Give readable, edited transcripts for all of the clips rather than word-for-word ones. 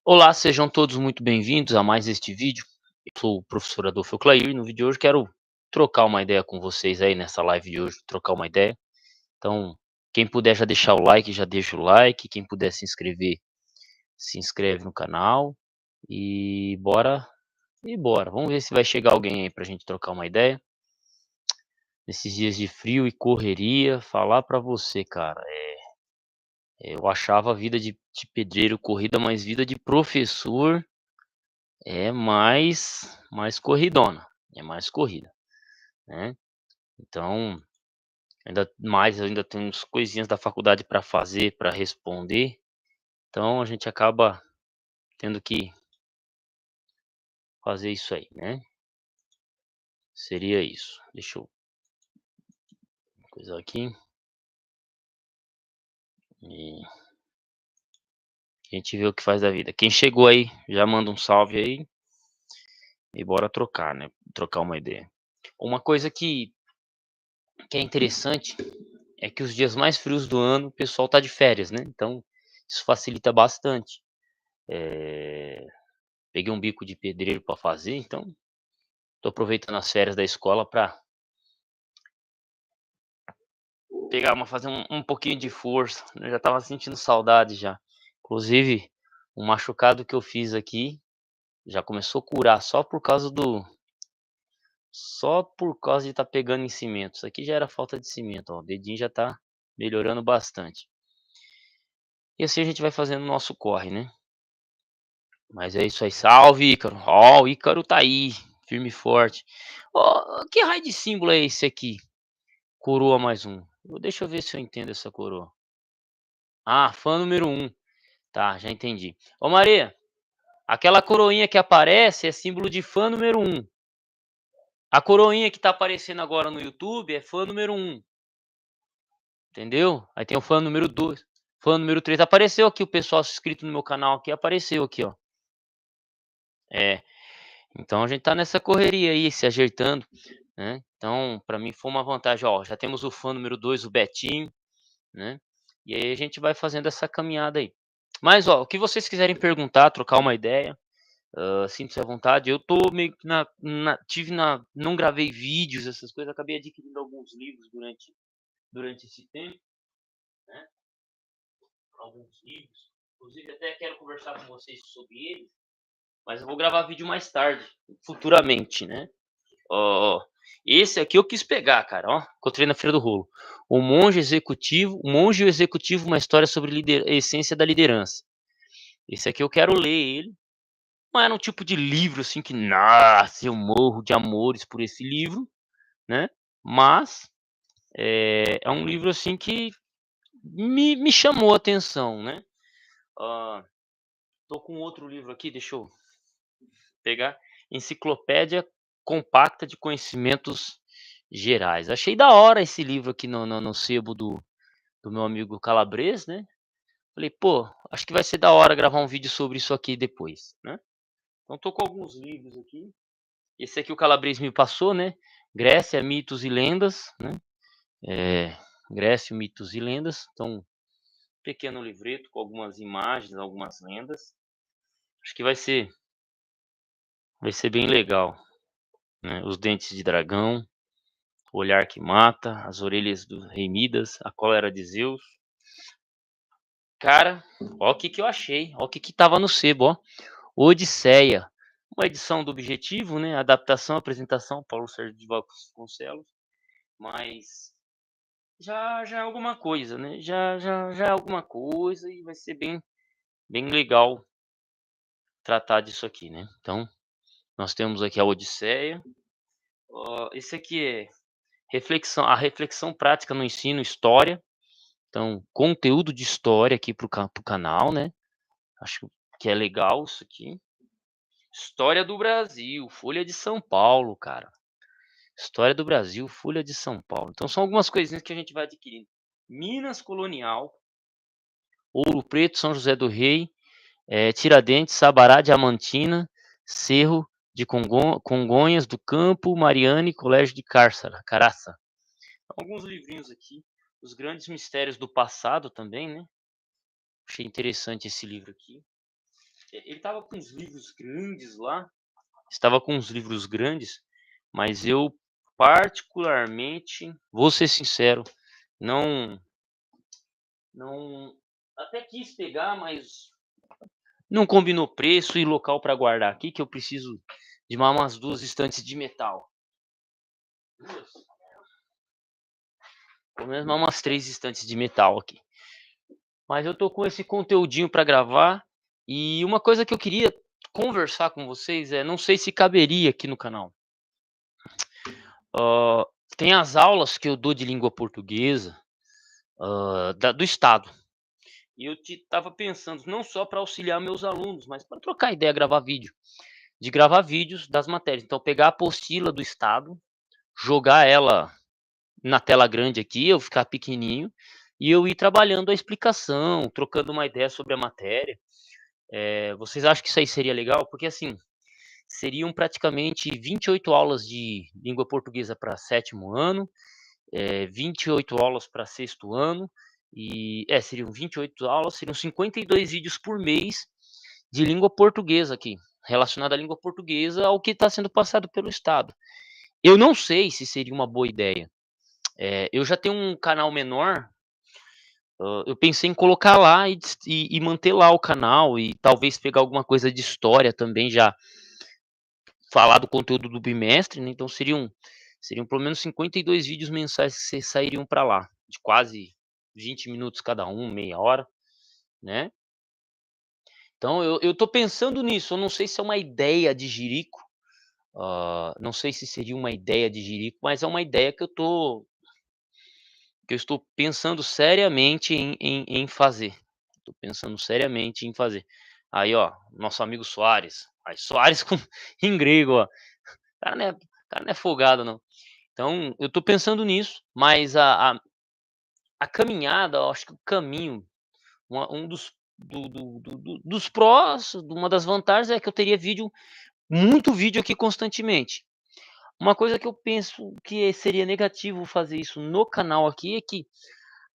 Olá, sejam todos muito bem-vindos a mais este vídeo. Eu sou o professor Adolfo Clair e no vídeo de hoje quero trocar uma ideia com vocês aí nessa live de hoje, trocar uma ideia. Então, quem puder já deixar o like, já deixa o like. Quem puder se inscrever, se inscreve no canal. E bora, e bora. Vamos ver se vai chegar alguém aí pra gente trocar uma ideia. Nesses dias de frio e correria, falar pra você, cara, eu achava a vida de pedreiro corrida, mas vida de professor é mais corridona, é mais corrida, né. Então, ainda temos coisinhas da faculdade para fazer, para responder, então a gente acaba tendo que fazer isso aí, né. Seria isso. Deixa eu coisar aqui, e a gente vê o que faz da vida. Quem chegou aí, já manda um salve aí, e bora trocar, né, trocar uma ideia. Uma coisa que é interessante, é que os dias mais frios do ano o pessoal tá de férias, né, então isso facilita bastante. Eh, Peguei um bico de pedreiro para fazer, então tô aproveitando as férias da escola para fazer um pouquinho de força, né, já estava sentindo saudade já. Inclusive, um machucado que eu fiz aqui, já começou a curar só por causa de estar pegando em cimento. Isso aqui já era falta de cimento, ó, o dedinho já tá melhorando bastante. E assim a gente vai fazendo o nosso corre, né. Mas é isso aí, salve Ícaro. Ó, o Ícaro tá aí, firme e forte. Ó, que raio de símbolo é esse aqui? Coroa mais um. Deixa eu ver se eu entendo essa coroa. Ah, fã número um. Tá, já entendi. Ô Maria, aquela coroinha que aparece é símbolo de fã número um. A coroinha que tá aparecendo agora no YouTube é fã número um, entendeu? Aí tem o fã número 2, fã número 3. Apareceu aqui o pessoal inscrito no meu canal aqui, apareceu aqui, ó. É, então a gente tá nessa correria aí, se ajeitando, né. Então, pra mim foi uma vantagem, ó, já temos o fã número 2, o Betinho, né. E aí a gente vai fazendo essa caminhada aí. Mas, ó, o que vocês quiserem perguntar, trocar uma ideia, sintam-se à vontade. Eu tô meio que não gravei vídeos, essas coisas, acabei adquirindo alguns livros durante esse tempo, né, alguns livros. Inclusive até quero conversar com vocês sobre eles, mas eu vou gravar vídeo mais tarde, futuramente, né. Ó, esse aqui eu quis pegar, cara, ó, encontrei na Feira do Rolo. O Monge e o Executivo, uma história sobre a essência da liderança. Esse aqui eu quero ler ele. Não era um tipo de livro, assim, que, nossa, eu morro de amores por esse livro, né, mas, é um livro, assim, que me chamou a atenção, né. Hã, Tô com outro livro aqui, deixa eu pegar, Enciclopédia Compacta de Conhecimentos Gerais. Achei da hora esse livro aqui no sebo do meu amigo Calabres, né. Falei: "Pô, acho que vai ser da hora gravar um vídeo sobre isso aqui depois", né. Então tô com alguns livros aqui. Esse aqui o Calabres me passou, né, Grécia, Mitos e Lendas, né, eh, Grécia, Mitos e Lendas, então, pequeno livreto com algumas imagens, algumas lendas. Acho que vai ser bem legal, né, Os Dentes de Dragão, O Olhar que Mata, As Orelhas do Rei Midas, A Cólera de Zeus. Cara, ó o que que eu achei, ó o que que estava no sebo, ó, Odisseia, uma edição do Objetivo, né, adaptação, apresentação, Paulo Sérgio de Vasconcelos, mas já é alguma coisa, né, já é alguma coisa e vai ser bem legal tratar disso aqui, né. Então, nós temos aqui a Odisseia, esse aqui é reflexão prática no ensino, história, então conteúdo de história aqui para o canal, né, acho que é legal isso aqui. História do Brasil, Folha de São Paulo, cara. História do Brasil, Folha de São Paulo. Então são algumas coisinhas que a gente vai adquirindo. Minas Colonial, Ouro Preto, São José do Rei, Tiradentes, Sabará, Diamantina, Cerro de Congonhas do Campo, Mariana e Colégio de Caraça. Alguns livrinhos aqui, Os Grandes Mistérios do Passado também, né? Achei interessante esse livro aqui. Ele estava com uns livros grandes lá, estava com uns livros grandes, mas eu particularmente, vou ser sincero, não não até quis pegar, mas não combinou preço e local para guardar aqui, que eu preciso de umas 2 estantes de metal. 2, pelo menos umas 3 estantes de metal aqui. Mas eu tô com esse conteúdinho para gravar, e uma coisa que eu queria conversar com vocês não sei se caberia aqui no canal. Hã, Tem as aulas que eu dou de língua portuguesa, da do estado, e eu estava pensando não só para auxiliar meus alunos, mas para trocar ideia, gravar vídeo. De gravar vídeos das matérias. Então pegar a apostila do estado, jogar ela na tela grande aqui, eu ficar pequenininho, e eu ir trabalhando a explicação, trocando uma ideia sobre a matéria. Vocês acham que isso aí seria legal? Porque, assim, seriam praticamente 28 aulas de língua portuguesa para sétimo ano, 28 aulas para sexto ano, seriam 28 aulas, seriam 52 vídeos por mês de língua portuguesa aqui, relacionado à língua portuguesa ao que está sendo passado pelo estado. Eu não sei se seria uma boa ideia. Eu já tenho um canal menor, eu pensei em colocar lá e manter lá o canal e talvez pegar alguma coisa de história também, já falar do conteúdo do bimestre, né, então seriam pelo menos 52 vídeos mensais que sairiam para lá, de quase 20 minutos cada um, meia hora, né. Então eu tô pensando nisso, eu não sei se é uma ideia de jirico, não sei se seria uma ideia de jirico, mas é uma ideia que eu estou pensando seriamente em fazer. Estou pensando seriamente em fazer. Aí, ó, nosso amigo Soares. Aí, Soares com em grego, ó. O cara não é folgado não. Então, eu estou pensando nisso, mas a caminhada, eu acho que o caminho, um dos prós, uma das vantagens é que eu teria muito vídeo aqui constantemente. Uma coisa que eu penso que seria negativo fazer isso no canal aqui é que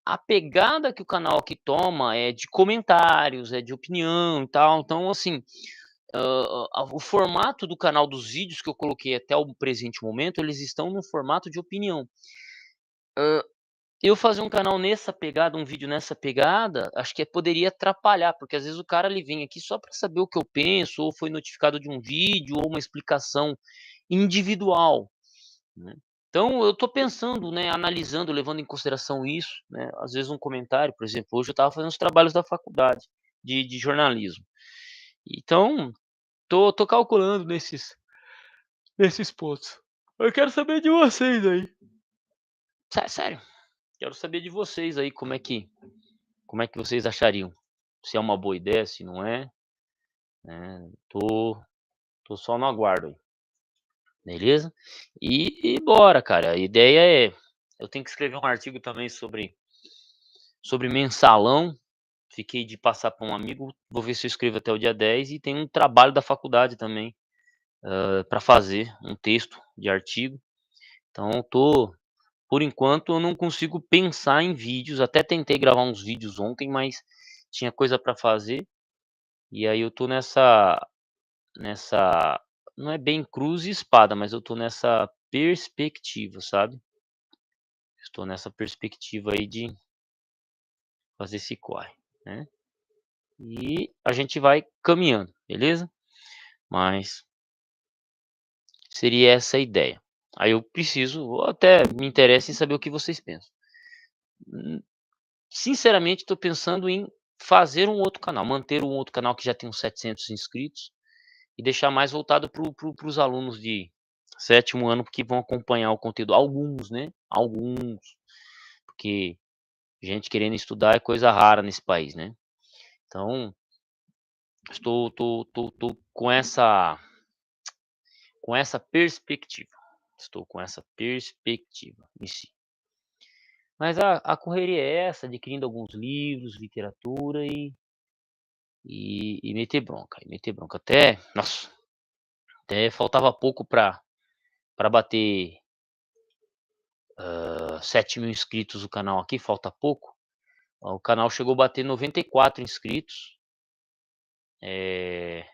a pegada que o canal aqui toma é de comentários, é de opinião e tal, então assim, o formato do canal dos vídeos que eu coloquei até o presente momento, eles estão no formato de opinião. Eu fazer um canal nessa pegada, um vídeo nessa pegada, acho que poderia atrapalhar, porque às vezes o cara ele vem aqui só para saber o que eu penso, ou foi notificado de um vídeo, ou uma explicação individual, né. Então eu estou pensando, né, analisando, levando em consideração isso, né, às vezes um comentário, por exemplo, hoje eu estava fazendo os trabalhos da faculdade de jornalismo. Então, tô calculando nesses pontos. Eu quero saber de vocês aí. Sério, quero saber de vocês aí como é que vocês achariam? Se é uma boa ideia, se não é, né, tô só no aguardo aí, beleza? E bora, cara, a ideia eu tenho que escrever um artigo também sobre mensalão, fiquei de passar para um amigo, vou ver se eu escrevo até o dia 10 e tem um trabalho da faculdade também, para fazer, um texto de artigo. Então por enquanto eu não consigo pensar em vídeos, até tentei gravar uns vídeos ontem, mas tinha coisa para fazer, e aí eu tô nessa não é bem cruz e espada, mas eu tô nessa perspectiva, sabe. Estou nessa perspectiva aí de fazer esse corre, né. E a gente vai caminhando, beleza? Mas seria essa a ideia. Aí eu preciso ou até me interessa em saber o que vocês pensam. Hum, Sinceramente estou pensando em fazer um outro canal, manter um outro canal que já tem uns 700 inscritos e deixar mais voltado para os alunos de sétimo ano, que vão acompanhar o conteúdo, alguns, né, alguns, porque gente querendo estudar é coisa rara nesse país, né. Então, estou tô com essa perspectiva. Estou com essa perspectiva em si. Mas a correria é essa, adquirindo alguns livros, literatura e meter bronca, Até nossa, até faltava pouco para bater, 7.000 inscritos o canal aqui, falta pouco. Ó, o canal chegou a bater 94 inscritos, É,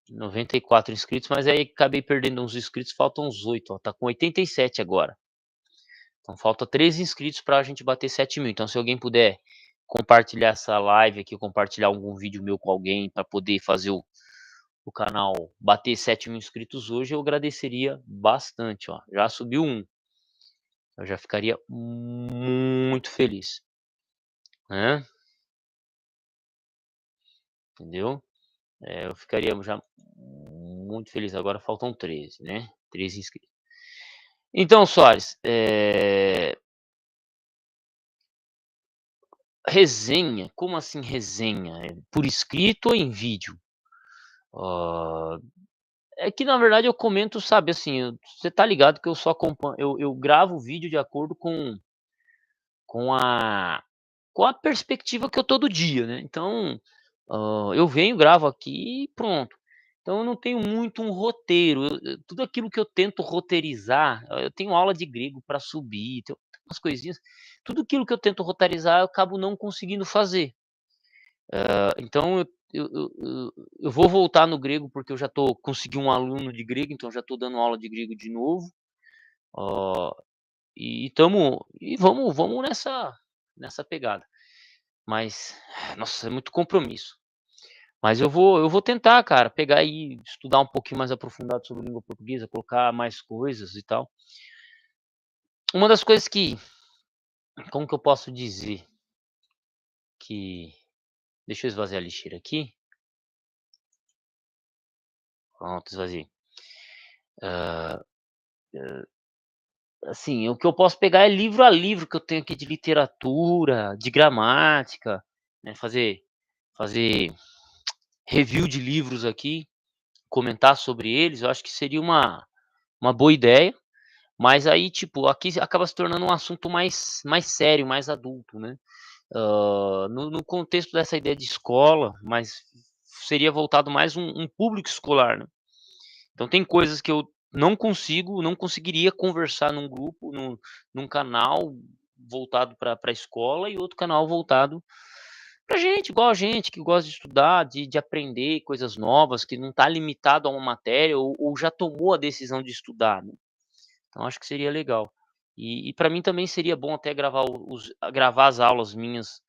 94 inscritos, mas aí acabei perdendo uns inscritos, faltam uns 8, ó, tá com 87 agora. Então falta 13 inscritos para a gente bater 7.000. Então se alguém puder compartilhar essa live aqui, compartilhar algum vídeo meu com alguém para poder fazer o canal bater 7.000 inscritos hoje, eu agradeceria bastante, ó. Já subiu um, eu já ficaria muito feliz, né? Entendeu? Eu ficaria já muito feliz. Agora faltam 13, né? 13 inscritos. Então, Soares, resenha, como assim resenha? Por escrito ou em vídeo? Ah, é que na verdade eu comento, sabe, assim, você tá ligado que eu só acompanho, eu gravo o vídeo de acordo com a com a perspectiva que eu tô do dia, né. Então, eu venho, gravo aqui e pronto. Então eu não tenho muito um roteiro, tudo aquilo que eu tento roteirizar, eu tenho aula de grego para subir, tem umas coisinhas, tudo aquilo que eu tento roteirizar eu acabo não conseguindo fazer. Então eu vou voltar no grego, porque eu já consegui um aluno de grego, então já estou dando aula de grego de novo. Hã, e vamos nessa pegada. Mas, nossa, é muito compromisso. Mas eu vou tentar, cara, pegar e estudar um pouquinho mais aprofundado sobre língua portuguesa, colocar mais coisas e tal. Uma das coisas que, como que eu posso dizer, que deixa eu esvaziar a lixeira aqui. Pronto, esvaziei. Hã, assim, o que eu posso pegar é livro a livro que eu tenho aqui de literatura, de gramática, né, fazer review de livros aqui, comentar sobre eles, eu acho que seria uma boa ideia. Mas aí, tipo, aqui acaba se tornando um assunto mais sério, mais adulto, né. No contexto dessa ideia de escola, mas seria voltado mais um público escolar, né. Então tem coisas que eu não conseguiria conversar num grupo, num canal voltado para a escola e outro canal voltado pra gente, igual a gente, que gosta de estudar, de aprender coisas novas, que não está limitado a uma matéria ou já tomou a decisão de estudar, né. Então acho que seria legal. E pra mim também seria bom até gravar as aulas minhas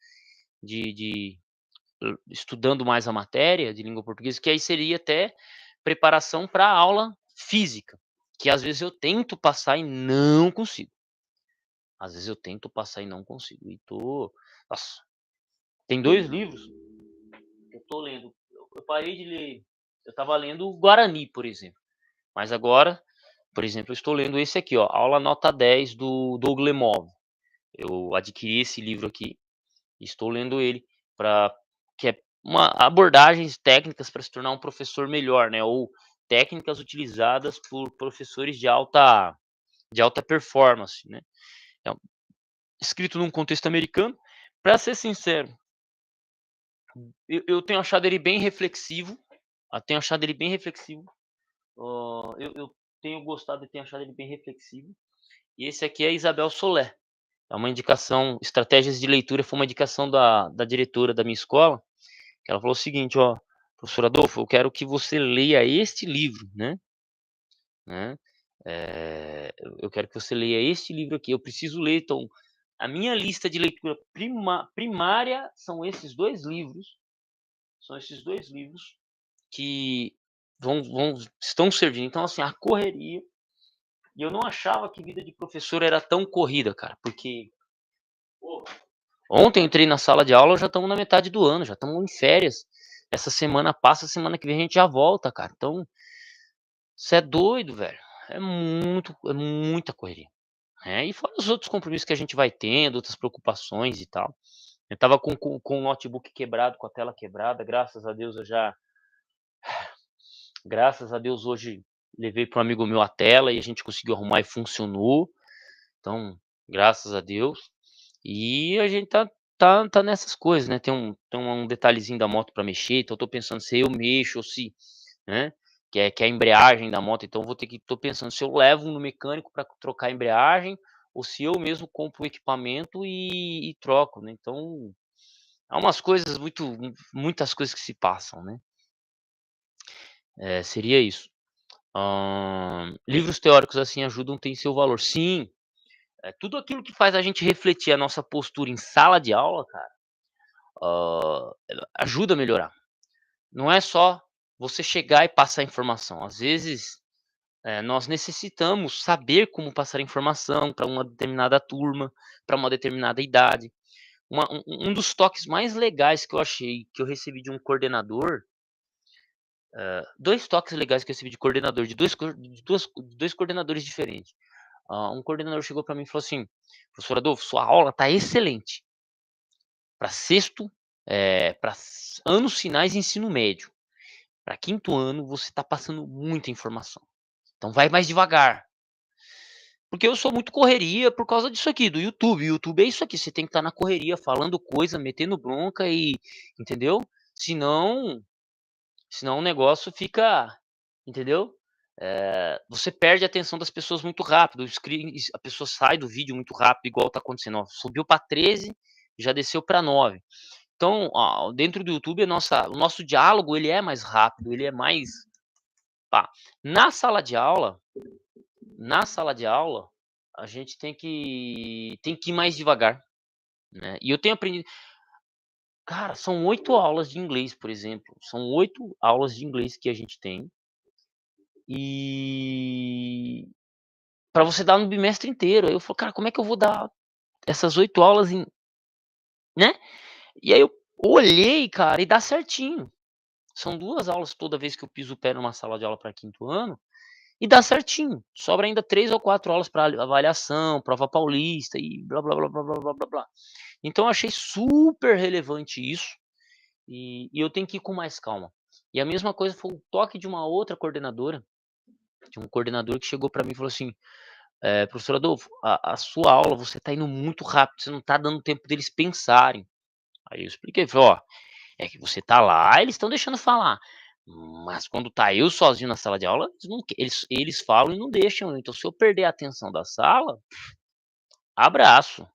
de estudando mais a matéria de língua portuguesa, que aí seria até preparação para a aula física, que às vezes eu tento passar e não consigo. Às vezes eu tento passar e não consigo. Nossa, tem 2 livros que eu tô lendo. Eu parei de ler, eu estava lendo o Guarani, por exemplo, mas agora, por exemplo, eu estou lendo esse aqui, ó, Aula Nota 10 do Doug Lemov. Eu adquiri esse livro aqui, estou lendo ele para que é uma abordagens técnicas para se tornar um professor melhor, né, ou técnicas utilizadas por professores de alta performance, né. É escrito num contexto americano. Para ser sincero, eu tenho achado ele bem reflexivo, tenho achado ele bem reflexivo, eu tenho gostado e tenho achado ele bem reflexivo. E esse aqui é Isabel Soler, é uma indicação, estratégias de leitura, foi uma indicação da diretora da minha escola, que ela falou o seguinte: "Ó, professor Adolfo, eu quero que você leia este livro, né, eu quero que você leia este livro aqui, eu preciso ler, então, a minha lista de leitura primária são esses 2 livros que estão servindo". Então, assim, a correria, e eu não achava que vida de professor era tão corrida, cara, porque, pô, ontem eu entrei na sala de aula, já estamos na metade do ano, já estamos em férias. Essa semana passa, semana que vem a gente já volta, cara. Então, você é doido, velho. É muita correria, né. E fora os outros compromissos que a gente vai tendo, outras preocupações e tal. Eu estava com o notebook quebrado, com a tela quebrada, graças a Deus hoje levei para um amigo meu a tela e a gente conseguiu arrumar e funcionou. Então, graças a Deus. E a gente tá nessas coisas, né, tem um detalhezinho da moto para mexer, então eu tô pensando se eu mexo ou se, né, que é a embreagem da moto, então eu vou ter que tô pensando se eu levo no mecânico para trocar a embreagem ou se eu mesmo compro o equipamento e troco, né. Então, há umas coisas muitas coisas que se passam, né. Seria isso. Livros teóricos, assim, ajudam, tem seu valor. Sim, tudo aquilo que faz a gente refletir a nossa postura em sala de aula, cara, ajuda a melhorar. Não é só você chegar e passar informação. Às vezes, nós necessitamos saber como passar informação para uma determinada turma, para uma determinada idade. Um dos toques mais legais que eu achei, que eu recebi de um coordenador, 2 toques legais que eu recebi de coordenador, de 2 coordenadores diferentes. Um coordenador chegou para mim e falou assim: "Professor Adolfo, sua aula está excelente para sexto, para anos finais de ensino médio. Para quinto ano, você está passando muita informação. Então vai mais devagar". Porque eu sou muito correria por causa disso aqui, do YouTube. O YouTube é isso aqui, você tem que estar na correria, falando coisa, metendo bronca e entendeu? Senão senão o negócio fica, entendeu? Você perde a atenção das pessoas muito rápido, a pessoa sai do vídeo muito rápido, igual tá acontecendo, ó, subiu para 13, já desceu para 9. Então, dentro do YouTube o nosso diálogo ele é mais rápido, ele é mais pá. Na sala de aula na sala de aula, a gente tem que ir mais devagar, né. E eu tenho aprendido, cara, são 8 aulas de inglês, por exemplo, são 8 aulas de inglês que a gente tem, e para você dar no bimestre inteiro. Aí eu falo: "Cara, como é que eu vou dar essas 8 aulas em", né. E aí eu olhei, cara, e dá certinho. São 2 aulas toda vez que eu piso o pé numa sala de aula para quinto ano, e dá certinho. Sobra ainda 3 ou 4 aulas para avaliação, prova paulista e blá, blá, blá, blá, blá, blá, blá, blá. Então eu achei super relevante isso, e eu tenho que ir com mais calma. E a mesma coisa foi o toque de uma outra coordenadora, de um coordenador que chegou para mim e falou assim: "Professor Adolfo, a sua aula você está indo muito rápido, você não está dando tempo deles pensarem". Aí eu expliquei, falei: "Ó, é que você tá lá, eles estão deixando falar, mas quando tá eu sozinho na sala de aula, eles não que eles falam e não deixam, então se eu perder a atenção da sala, abraço,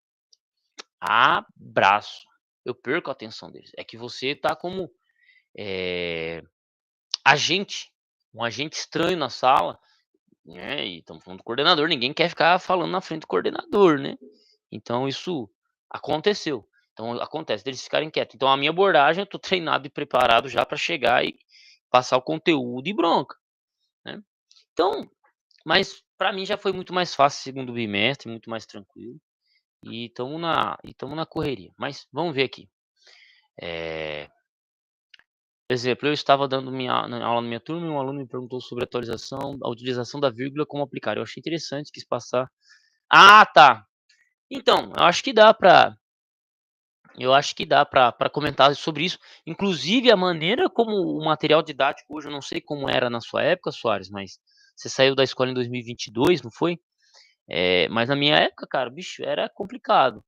abraço, eu perco a atenção deles. É que você tá como, eh, agente, um agente estranho na sala, né, e estamos falando do coordenador, ninguém quer ficar falando na frente do coordenador, né". Então isso aconteceu. Então acontece deles ficarem quietos. Então a minha abordagem, eu tô treinado e preparado já para chegar e passar o conteúdo e bronca, né. Então, mas para mim já foi muito mais fácil segundo bimestre, muito mais tranquilo, e estamos na correria. Mas vamos ver aqui, eh, por exemplo, eu estava dando aula na minha turma e um aluno me perguntou sobre a utilização da vírgula, como aplicar. Eu achei interessante, quis passar. Ah, tá. Então, eu acho que dá para comentar sobre isso, inclusive a maneira como o material didático hoje, eu não sei como era na sua época, Soares, mas você saiu da escola em 2022, não foi? Mas na minha época, cara, bicho, era complicado.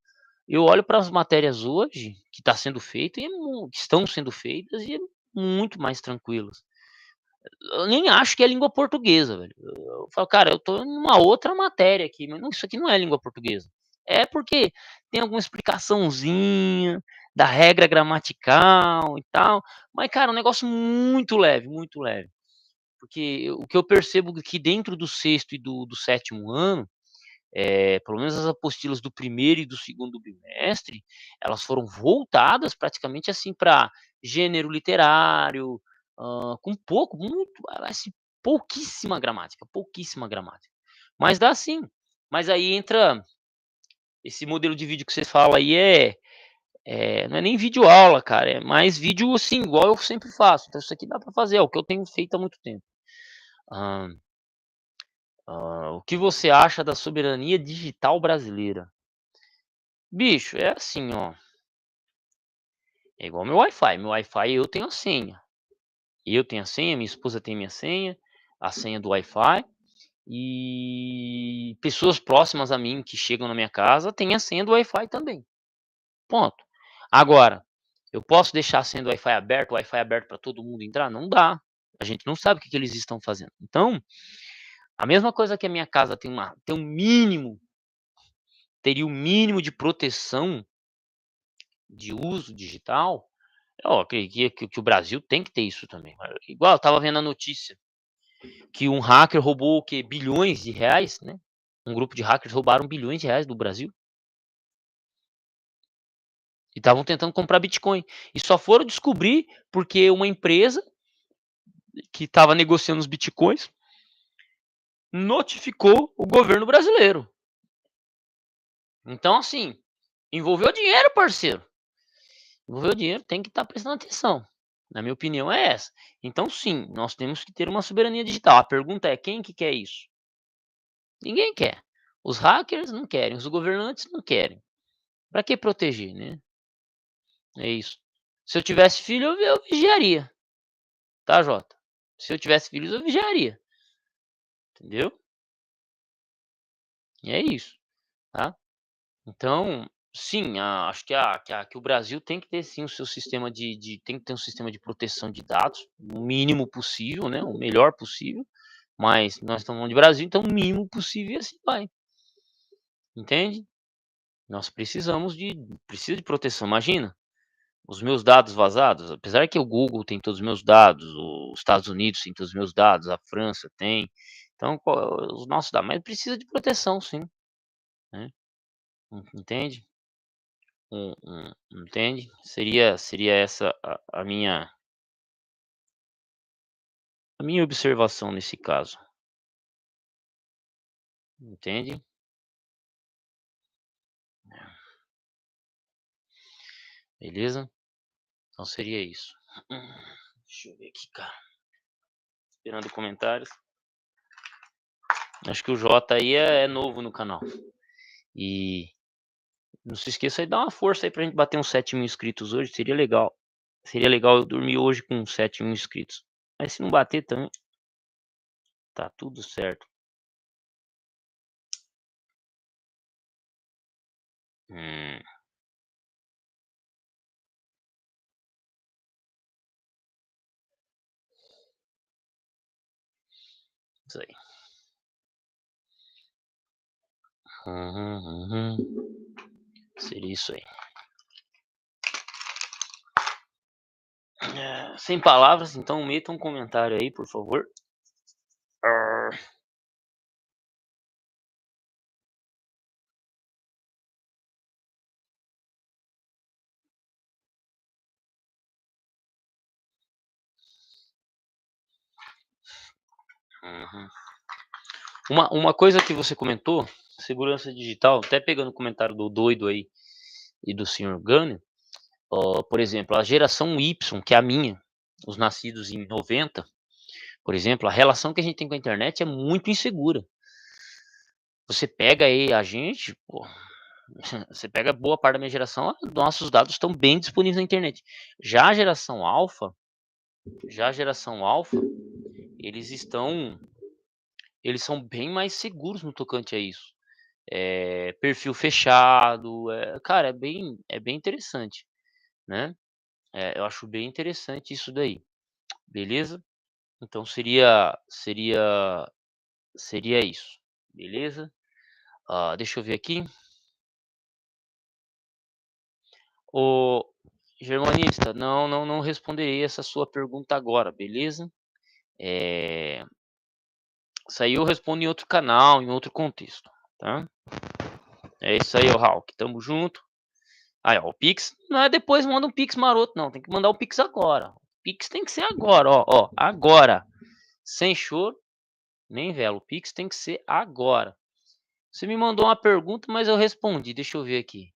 Eu olho para as matérias hoje que está sendo feito e que estão sendo feitas e é muito mais tranquilas. Eu nem acho que é língua portuguesa, velho. Eu falo: "Cara, eu tô numa outra matéria aqui, mas não, isso aqui não é língua portuguesa". É porque tem alguma explicaçãozinha da regra gramatical e tal, mas, cara, é um negócio muito leve, muito leve. Porque o que eu percebo que dentro do sexto e do sétimo ano, pelo menos as apostilas do primeiro e do segundo bimestre, elas foram voltadas praticamente, assim, para gênero literário, com pouco, muito, assim, pouquíssima gramática, pouquíssima gramática. Mas dá sim. Mas aí entra esse modelo de vídeo que você fala aí, não é nem vídeo aula, cara, é mais vídeo, assim, igual eu sempre faço. Então isso aqui dá para fazer, é o que eu tenho feito há muito tempo. Hã, o que você acha da soberania digital brasileira? Bicho, é assim, ó, é igual meu Wi-Fi eu tenho a senha. Eu tenho a senha, minha esposa tem minha senha, a senha do Wi-Fi, e pessoas próximas a mim que chegam na minha casa têm a senha do Wi-Fi também, ponto. Agora, eu posso deixar a senha do Wi-Fi aberto para todo mundo entrar? Não dá, a gente não sabe o que que eles estão fazendo. Então, a mesma coisa que a minha casa teria o mínimo de proteção, de uso digital, ó, que o Brasil tem que ter isso também. Igual eu estava vendo a notícia que um hacker roubou o quê? Bilhões de reais, né? Um grupo de hackers roubaram bilhões de reais do Brasil e estavam tentando comprar Bitcoin. E só foram descobrir porque uma empresa que estava negociando os Bitcoins notificou o governo brasileiro. Então, assim, envolveu dinheiro, parceiro. Envolveu dinheiro, tem que estar prestando atenção. Na minha opinião é essa. Então, sim, nós temos que ter uma soberania digital. A pergunta é: quem que quer isso? Ninguém quer. Os hackers não querem, os governantes não querem. Para que proteger, né? É isso. Se eu tivesse filho, eu vigiaria, tá, Jota? Se eu tivesse filhos, eu vigiaria, entendeu? E é isso, tá? Então, sim, acho que o Brasil tem que ter sim o seu sistema tem que ter um sistema de proteção de dados, o mínimo possível, né? O melhor possível. Mas nós estamos falando de Brasil, então o mínimo possível e assim vai. Entende? Nós precisa de proteção. Imagina, os meus dados vazados, apesar que o Google tem todos os meus dados, os Estados Unidos tem todos os meus dados, a França tem. Então, os nossos dados, mas precisa de proteção, sim, né? Entende? Entende? Seria essa a minha observação nesse caso, entende? Beleza? Então seria isso. Deixa eu ver aqui, cara. Esperando comentários. Acho que o Jota aí é novo no canal. E não se esqueça aí de dar uma força aí pra gente bater uns 7.000 inscritos hoje. Seria legal. Seria legal eu dormir hoje com 7.000 inscritos. Mas se não bater também, tá tudo certo. Hum, isso aí. Uhum. Seria isso aí. Sem palavras, então meta um comentário aí, por favor. Uhum. Uma coisa que você comentou, segurança digital, até pegando o comentário do doido aí e do senhor Gunner, por exemplo, a geração Y, que é a minha, os nascidos em 90, por exemplo, a relação que a gente tem com a internet é muito insegura. Você pega aí a gente, pô, você pega boa parte da minha geração, nossos dados estão bem disponíveis na internet. Já a geração alfa, eles estão, eles são bem mais seguros no tocante a isso. Perfil fechado, cara, é bem interessante, né? Eu acho bem interessante isso daí, beleza? Então seria isso, beleza? Deixa eu ver aqui. O germanista, não responderei essa sua pergunta agora, beleza? Eh, Isso aí eu respondo em outro canal, em outro contexto, tá? É isso aí, ô Hulk, tamo junto. Aí, ó, o Pix não é depois manda um Pix maroto não, tem que mandar o Pix agora. O Pix tem que ser agora, ó, agora. Sem choro, nem vela, o Pix tem que ser agora. Você me mandou uma pergunta, mas eu respondi, deixa eu ver aqui.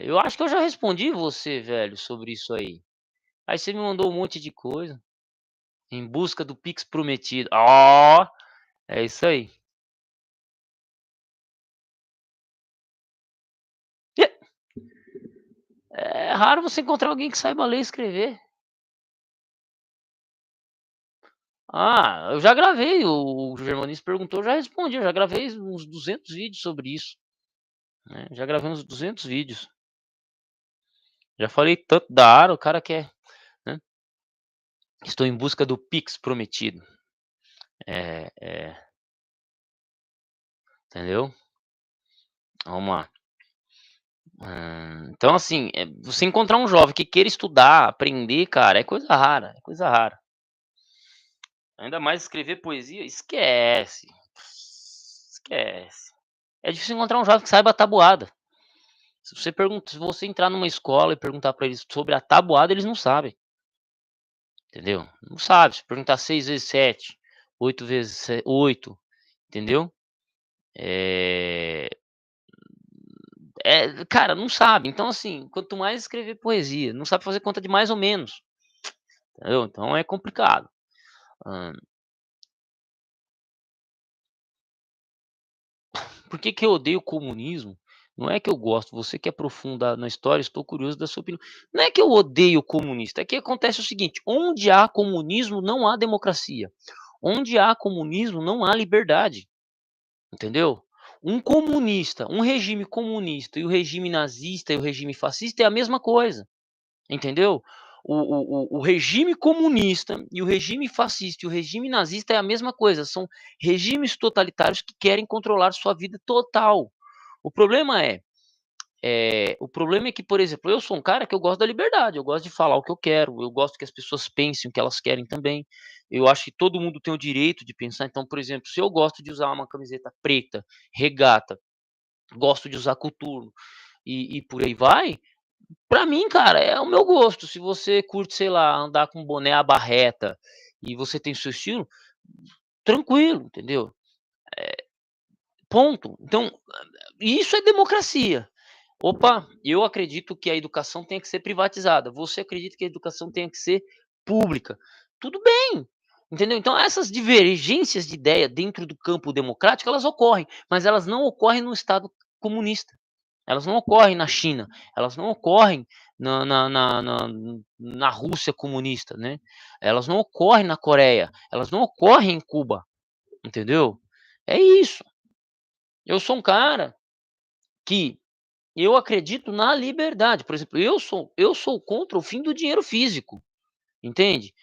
Eu acho que eu já respondi você, velho, sobre isso aí. Aí você me mandou um monte de coisa. Em busca do Pix prometido. Ó, é isso aí. É raro você encontrar alguém que saiba ler e escrever. Eu já gravei, o Germanis perguntou, eu já respondi, eu já gravei uns 200 vídeos sobre isso, né, já gravei uns 200 vídeos. Já falei tanto da área, o cara quer, né. Estou em busca do Pix prometido. É, entendeu? Vamos lá. Então assim, você encontrar um jovem que queira estudar, aprender, cara, é coisa rara, é coisa rara. Ainda mais escrever poesia, esquece, esquece. É difícil encontrar um jovem que saiba a tabuada. Se você entrar numa escola e perguntar para eles sobre a tabuada, eles não sabem, entendeu? Não sabe, se perguntar 6 vezes 7, 8 vezes 8, entendeu? Eh, cara, não sabe. Então, assim, quanto mais escrever poesia, não sabe fazer conta de mais ou menos, entendeu? Então é complicado. Hã, por que que eu odeio o comunismo? Não é que eu gosto, você que é aprofunda na história, estou curioso da sua opinião. Não é que eu odeio o comunista, é que acontece o seguinte: onde há comunismo, não há democracia. Onde há comunismo, não há liberdade, entendeu? Um comunista, um regime comunista e o regime nazista e o regime fascista é a mesma coisa. Entendeu? O regime comunista e o regime fascista e o regime nazista é a mesma coisa, são regimes totalitários que querem controlar sua vida total. O problema o problema é que, por exemplo, eu sou um cara que eu gosto da liberdade, eu gosto de falar o que eu quero, eu gosto que as pessoas pensem o que elas querem também. Eu acho que todo mundo tem o direito de pensar, então, por exemplo, se eu gosto de usar uma camiseta preta, regata, gosto de usar coturno e por aí vai, pra mim, cara, é o meu gosto. Se você curte, sei lá, andar com boné aba reta e você tem o seu estilo, tranquilo, entendeu? Ponto. Então, isso é democracia. Opa, eu acredito que a educação tenha que ser privatizada. Você acredita que a educação tenha que ser pública. Tudo bem, entendeu? Então essas divergências de ideia dentro do campo democrático, elas ocorrem, mas elas não ocorrem no Estado comunista. Elas não ocorrem na China, elas não ocorrem na Rússia comunista, né? Elas não ocorrem na Coreia, elas não ocorrem em Cuba, entendeu? É isso. Eu sou um cara que eu acredito na liberdade. Por exemplo, eu sou contra o fim do dinheiro físico, entende?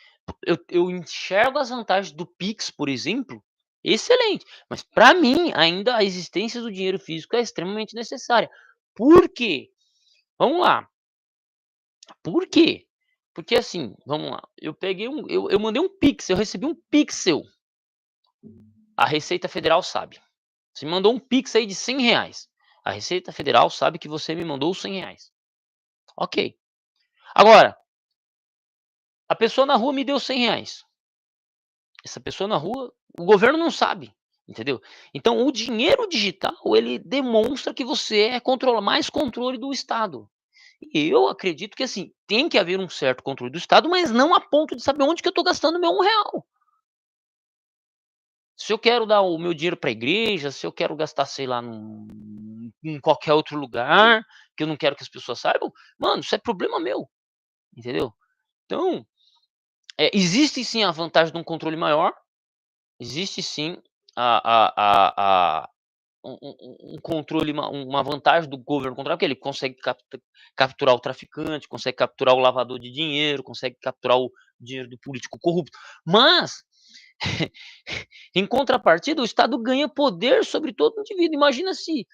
Eu enxergo as vantagens do Pix, por exemplo, excelente, mas para mim ainda a existência do dinheiro físico é extremamente necessária. Por quê? Vamos lá. Por quê? Porque assim, vamos lá, eu mandei um pix, eu recebi um pixel, a Receita Federal sabe. Você me mandou um pix aí de R$ 100, a Receita Federal sabe que você me mandou os R$ 100. Ok. Agora, a pessoa na rua me deu R$ 100. Essa pessoa na rua, o governo não sabe, entendeu? Então o dinheiro digital, ele demonstra que você mais controle do Estado. E eu acredito que, assim, tem que haver um certo controle do Estado, mas não a ponto de saber onde que eu estou gastando meu R$ 1. Se eu quero dar o meu dinheiro para a igreja, se eu quero gastar, sei lá, em qualquer outro lugar, que eu não quero que as pessoas saibam, mano, isso é problema meu, entendeu? Então, existe sim a vantagem de um controle maior, existe sim a um controle, uma vantagem do governo controlar, porque ele consegue capturar o traficante, consegue capturar o lavador de dinheiro, consegue capturar o dinheiro do político corrupto, mas em contrapartida, o Estado ganha poder sobre todo indivíduo. Imagina se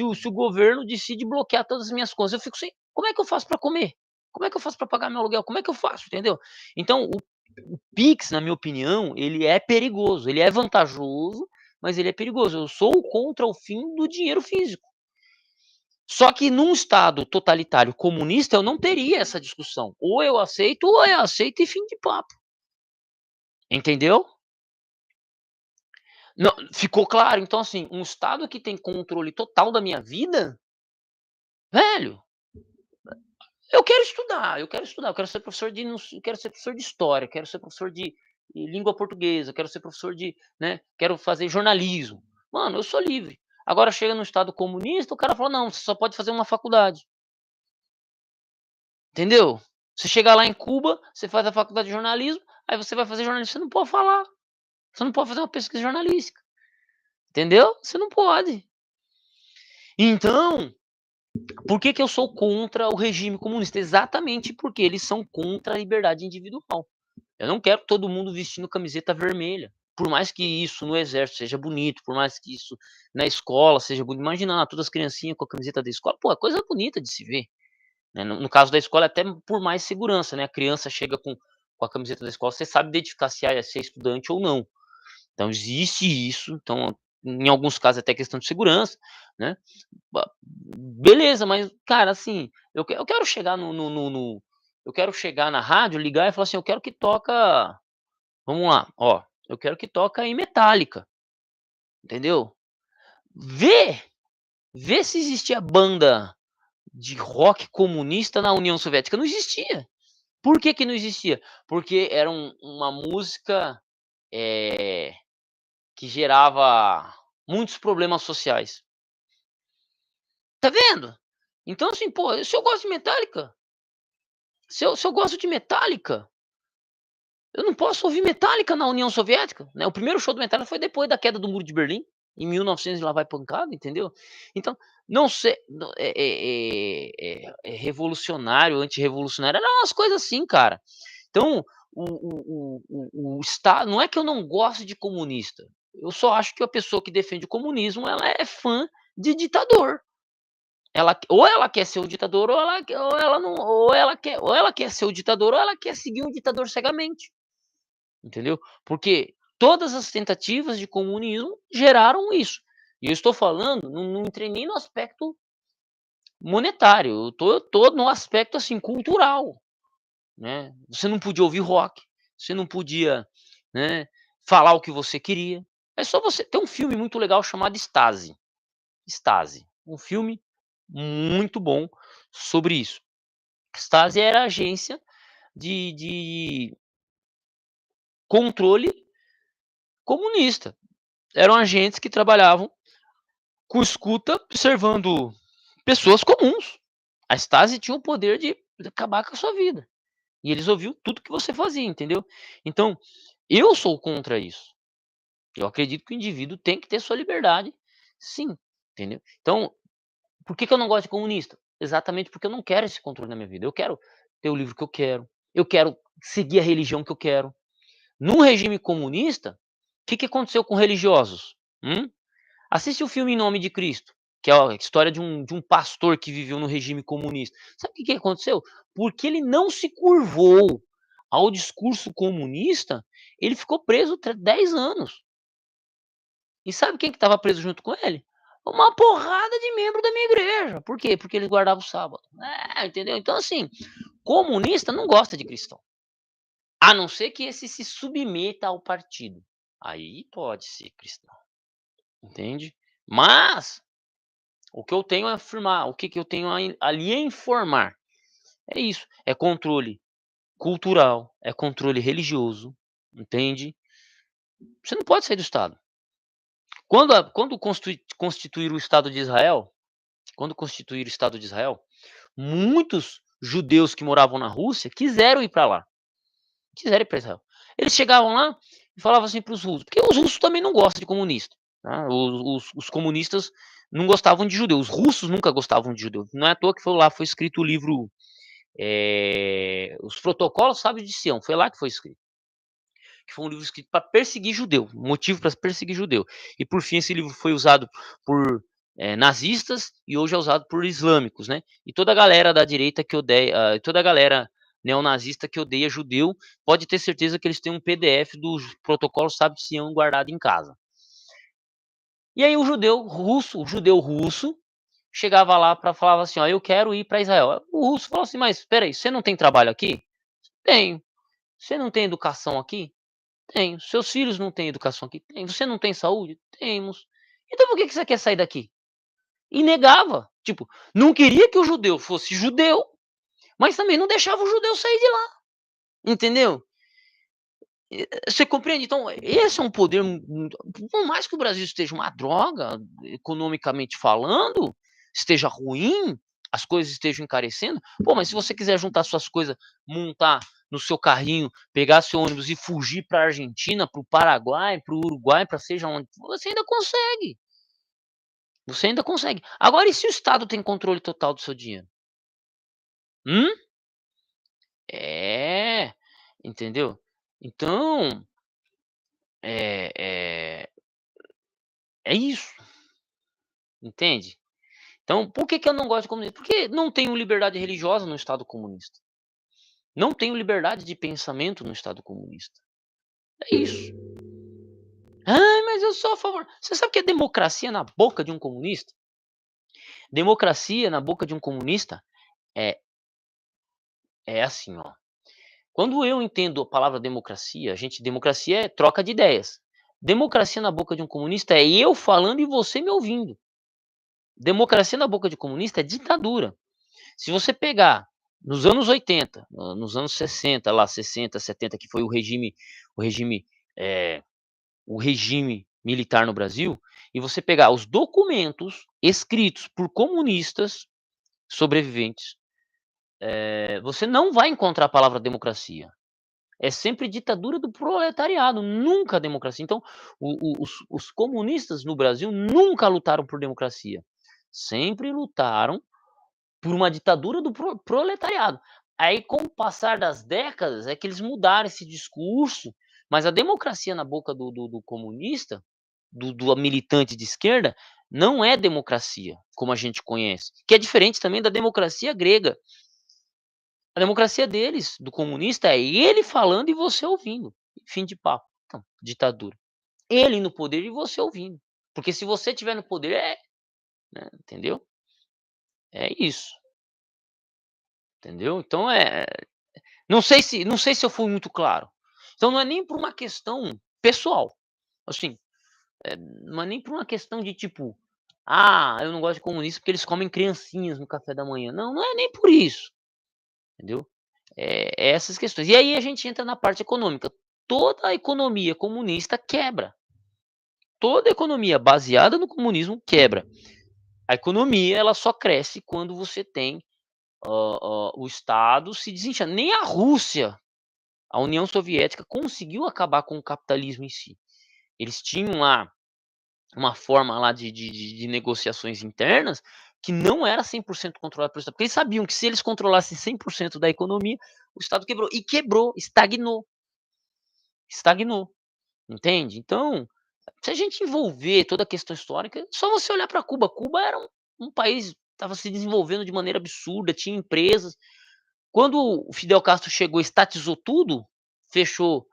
o governo decide bloquear todas as minhas contas, eu fico sem como é que eu faço para comer? Como é que eu faço para pagar meu aluguel? Como é que eu faço, entendeu? Então o Pix, na minha opinião, ele é perigoso, ele é vantajoso, mas ele é perigoso. Eu sou contra o fim do dinheiro físico. Só que num Estado totalitário comunista, eu não teria essa discussão. Ou eu aceito e fim de papo. Entendeu? Não, ficou claro? Então, assim, um Estado que tem controle total da minha vida, velho, eu quero ser professor de não eu quero ser professor de história, quero ser professor de língua portuguesa, quero ser professor de, né, quero fazer jornalismo. Mano, eu sou livre. Agora chega no Estado comunista, o cara fala: "Não, você só pode fazer uma faculdade", entendeu? Você chega lá em Cuba, você faz a faculdade de jornalismo, aí você vai fazer jornalismo, você não pode falar, você não pode fazer uma pesquisa jornalística, entendeu? Você não pode. Então, por que que eu sou contra o regime comunista? Exatamente porque eles são contra a liberdade individual. Eu não quero todo mundo vestindo camiseta vermelha. Por mais que isso no exército seja bonito, por mais que isso na escola seja bonito, imagina lá todas as criancinhas com a camiseta da escola, pô, é coisa bonita de se ver, né, no caso da escola até por mais segurança, né, a criança chega com a camiseta da escola, você sabe identificar se é estudante ou não. Então existe isso, então em alguns casos até questão de segurança, né, beleza, mas cara, assim, eu quero chegar eu quero chegar na rádio, ligar e falar assim: "Eu quero que toca", vamos lá, ó, eu quero que toca aí Metallica, entendeu. Vê vê se existia banda de rock comunista na União Soviética, não existia. Por que que não existia? Porque era uma música, eh, que gerava muitos problemas sociais. Tá vendo? Então assim, pô, se eu gosto de Metallica, se eu gosto de Metallica, eu não posso ouvir Metallica na União Soviética, né. O primeiro show do Metallica foi depois da queda do Muro de Berlim, em 1900 e lá vai pancada, entendeu. Então, não ser não revolucionário, antirrevolucionário, eram umas coisas assim, cara. Então, o Estado não é que eu não gosto de comunista, eu só acho que a pessoa que defende o comunismo, ela é fã de ditador. Ela quer ser o ditador ou ela não ou ela quer ser o ditador ou ela quer seguir um ditador cegamente. Entendeu? Porque todas as tentativas de comunismo geraram isso. E eu estou falando, não entrei nem no aspecto monetário, eu tô no aspecto, assim, cultural, né. Você não podia ouvir rock, você não podia, né, falar o que você queria. É só você tem um filme muito legal chamado Stasi, Stasi, um filme muito bom sobre isso. Stasi era a agência de controle comunista. Eram agentes que trabalhavam com escuta, observando pessoas comuns. A Stasi tinha o poder de acabar com a sua vida. E eles ouviam tudo que você fazia, entendeu? Então, eu sou contra isso. Eu acredito que o indivíduo tem que ter sua liberdade, sim, entendeu? Então, por que que eu não gosto de comunista? Exatamente porque eu não quero esse controle na minha vida. Eu quero ter o livro que eu quero seguir a religião que eu quero. Num regime comunista, o que que aconteceu com religiosos? Assiste o filme Em Nome de Cristo, que é a história de um pastor que viveu no regime comunista. Sabe o que que aconteceu? Porque ele não se curvou ao discurso comunista, ele ficou preso 10 anos. E sabe quem que estava preso junto com ele? Uma porrada de membro da minha igreja. Por quê? Porque eles guardavam o sábado. Entendeu? Então, assim, comunista não gosta de cristão. A não ser que esse se submeta ao partido. Aí pode ser cristão, entende? Mas o que eu tenho a afirmar, o que que eu tenho ali a informar, é isso, é controle cultural, é controle religioso, entende? Você não pode sair do Estado. Quando constituir o Estado de Israel, quando constituir o Estado de Israel, muitos judeus que moravam na Rússia quiseram ir para lá, quiseram ir para Israel. Eles chegavam lá e falavam assim para os russos, porque os russos também não gostam de comunista, tá, os comunistas não gostavam de judeu, os russos nunca gostavam de judeu, não é à toa que foi lá foi escrito o livro, Os Protocolos, sabe, de Sião, foi lá que foi escrito. Que foi um livro escrito para perseguir judeu, um motivo para perseguir judeu. E por fim esse livro foi usado por, nazistas e hoje é usado por islâmicos, né. E toda a galera da direita que odeia toda a galera neonazista que odeia judeu, pode ter certeza que eles têm um PDF dos protocolos Sábio de Sião guardado em casa. E aí o judeu russo chegava lá para falava assim: "Ó, eu quero ir para Israel". O russo falou assim: "Mas espera aí, você não tem trabalho aqui?". "Tenho". "Você não tem educação aqui?". "Tenho". "Seus filhos não têm educação aqui?". "Tem". "Você não tem saúde?". "Temos". "Então por que que você quer sair daqui?". E negava, tipo, não queria que o judeu fosse judeu, mas também não deixava o judeu sair de lá, entendeu? Você compreende? Então esse é um poder por mais que o Brasil esteja uma droga, economicamente falando, esteja ruim, as coisas estejam encarecendo, pô, mas se você quiser juntar suas coisas, montar no seu carrinho, pegar seu ônibus e fugir para a Argentina, para o Paraguai, para o Uruguai, para seja onde você ainda consegue, você ainda consegue. Agora e se o Estado tem controle total do seu dinheiro? Hum? É, entendeu? Então, É é é isso, entende? Então, por que que eu não gosto de comunismo? Porque não tenho liberdade religiosa no Estado comunista. Não tenho liberdade de pensamento no Estado comunista. É isso. "Ai, mas eu sou a favor". Você sabe o que é democracia na boca de um comunista? Democracia na boca de um comunista é assim, ó. Quando eu entendo a palavra democracia, democracia é troca de ideias. Democracia na boca de um comunista é eu falando e você me ouvindo. Democracia na boca de comunista é ditadura. Se você pegar nos anos 80, nos anos 60, lá 60, 70, que foi o regime, eh, o regime militar no Brasil, e você pegar os documentos escritos por comunistas sobreviventes, você não vai encontrar a palavra democracia. É sempre ditadura do proletariado, nunca democracia. Então, os comunistas no Brasil nunca lutaram por democracia. Sempre lutaram por uma ditadura do proletariado. Aí, com o passar das décadas, é que eles mudaram esse discurso, mas a democracia na boca do comunista, do militante de esquerda, não é democracia, como a gente conhece, que é diferente também da democracia grega. A democracia deles, do comunista, é ele falando e você ouvindo. Fim de papo. Então, ditadura. Ele no poder e você ouvindo. Porque se você estiver no poder, né, entendeu? É isso, entendeu? Então não sei se eu fui muito claro. Então não é nem por uma questão pessoal, assim, não é nem por uma questão de tipo: "Ah, eu não gosto de comunista porque eles comem criancinhas no café da manhã". Não, não é nem por isso, entendeu? É essas questões. E aí a gente entra na parte econômica. Toda a economia comunista quebra. Toda economia baseada no comunismo quebra. A economia ela só cresce quando você tem, o Estado se desinchando. Nem a Rússia, a União Soviética conseguiu acabar com o capitalismo em si. Eles tinham lá uma forma lá de negociações internas que não era 100% controlada pelo Estado, porque eles sabiam que se eles controlassem 100% da economia, o Estado quebrou. E quebrou, estagnou, entende? Então, se a gente envolver toda a questão histórica, é só você olhar para Cuba. Cuba era um país, estava se desenvolvendo de maneira absurda, tinha empresas. Quando o Fidel Castro chegou, estatizou tudo, fechou,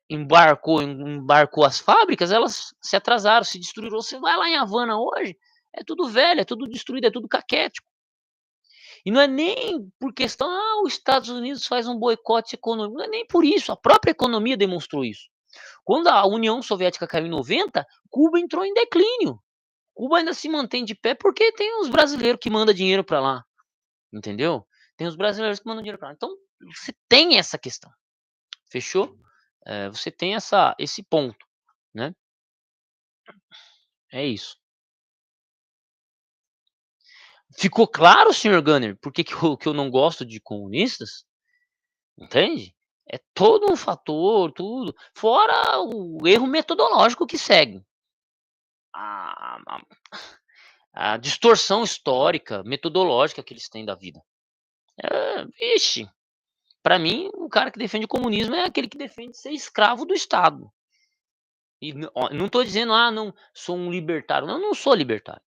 embarcou as fábricas, elas se atrasaram, se destruíram. Você vai lá em Havana hoje, é tudo velho, é tudo destruído, é tudo caquético. E não é nem por questão: os Estados Unidos faz um boicote econômico", não é nem por isso, a própria economia demonstrou isso. Quando a União Soviética caiu em 90, Cuba entrou em declínio. Cuba ainda se mantém de pé porque tem os brasileiros que mandam dinheiro para lá, entendeu? Tem os brasileiros que mandam dinheiro para lá. Então, você tem essa questão, fechou? Você tem esse ponto, né? É isso. Ficou claro, senhor Gunner, por que eu não gosto de comunistas? Entende? É todo um fator, tudo. Fora o erro metodológico que segue. A, a, a distorção histórica, metodológica que eles têm da vida. Vixe, pra mim, o cara que defende o comunismo é aquele que defende ser escravo do Estado. E ó, não estou dizendo: "Ah, não, sou um libertário". Não, eu não sou libertário.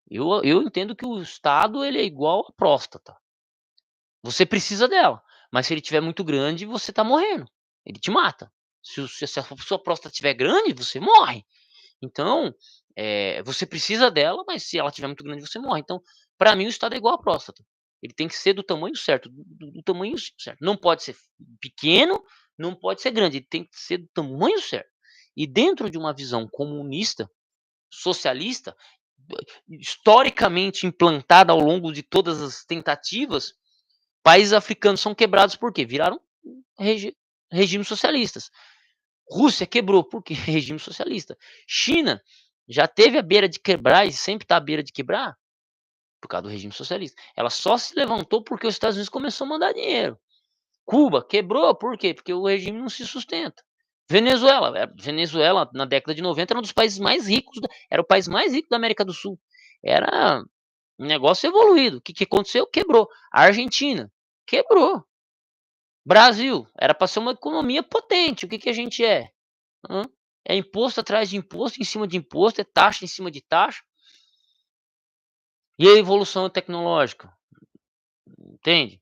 Eu entendo que o Estado ele é igual a próstata. Você precisa dela, mas se ele tiver muito grande, você tá morrendo. Ele te mata. Se a sua próstata estiver grande, você morre. Então, você precisa dela, mas se ela estiver muito grande, você morre. Então, para mim, o Estado é igual à próstata. Ele tem que ser do tamanho certo, do tamanho certo. Não pode ser pequeno, não pode ser grande, ele tem que ser do tamanho certo. E dentro de uma visão comunista, socialista, historicamente implantada ao longo de todas as tentativas, países africanos são quebrados por quê? Viraram regi regimes socialistas. Rússia quebrou, por quê? Regime socialista. China já teve à beira de quebrar e sempre está à beira de quebrar, por causa do regime socialista. Ela só se levantou porque os Estados Unidos começou a mandar dinheiro. Cuba quebrou, por quê? Porque o regime não se sustenta. Venezuela na década de 90 era um dos países mais ricos, era o país mais rico da América do Sul. Era um negócio evoluído. O que, que aconteceu? Quebrou. A Argentina quebrou. Brasil era para ser uma economia potente. O que, que a gente é? Hã? É imposto atrás de imposto, em cima de imposto, é taxa em cima de taxa. E a evolução tecnológica, entende?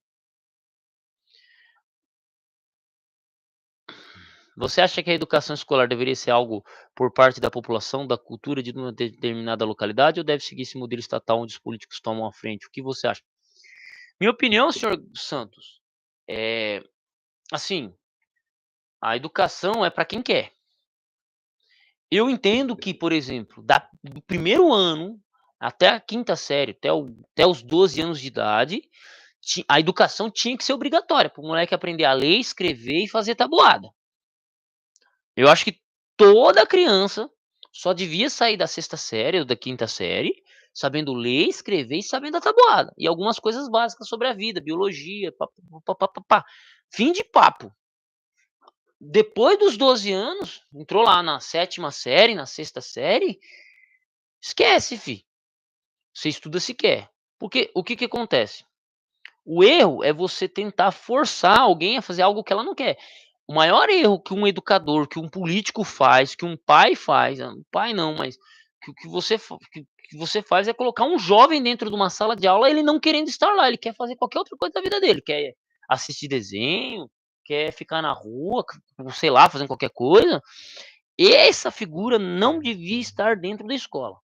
Você acha que a educação escolar deveria ser algo por parte da população, da cultura de uma determinada localidade ou deve seguir esse modelo estatal onde os políticos tomam a frente? O que você acha? Minha opinião, senhor Santos, é assim, a educação é para quem quer. Eu entendo que, por exemplo, do primeiro ano até a quinta série, até os 12 anos de idade, a educação tinha que ser obrigatória para o moleque aprender a ler, escrever e fazer tabuada. Eu acho que toda criança só devia sair da sexta série ou da quinta série sabendo ler, escrever e sabendo a tabuada. E algumas coisas básicas sobre a vida, biologia, pá. Fim de papo. Depois dos 12 anos, entrou lá na sétima série, na sexta série, esquece, fi. Você estuda se quer. Porque o que que acontece? O erro é você tentar forçar alguém a fazer algo que ela não quer. O maior erro que um educador, que um político faz, que um pai faz, pai não, mas que você faz é colocar um jovem dentro de uma sala de aula, ele não querendo estar lá, ele quer fazer qualquer outra coisa da vida dele, quer assistir desenho, quer ficar na rua, sei lá, fazendo qualquer coisa. Essa figura não devia estar dentro da escola.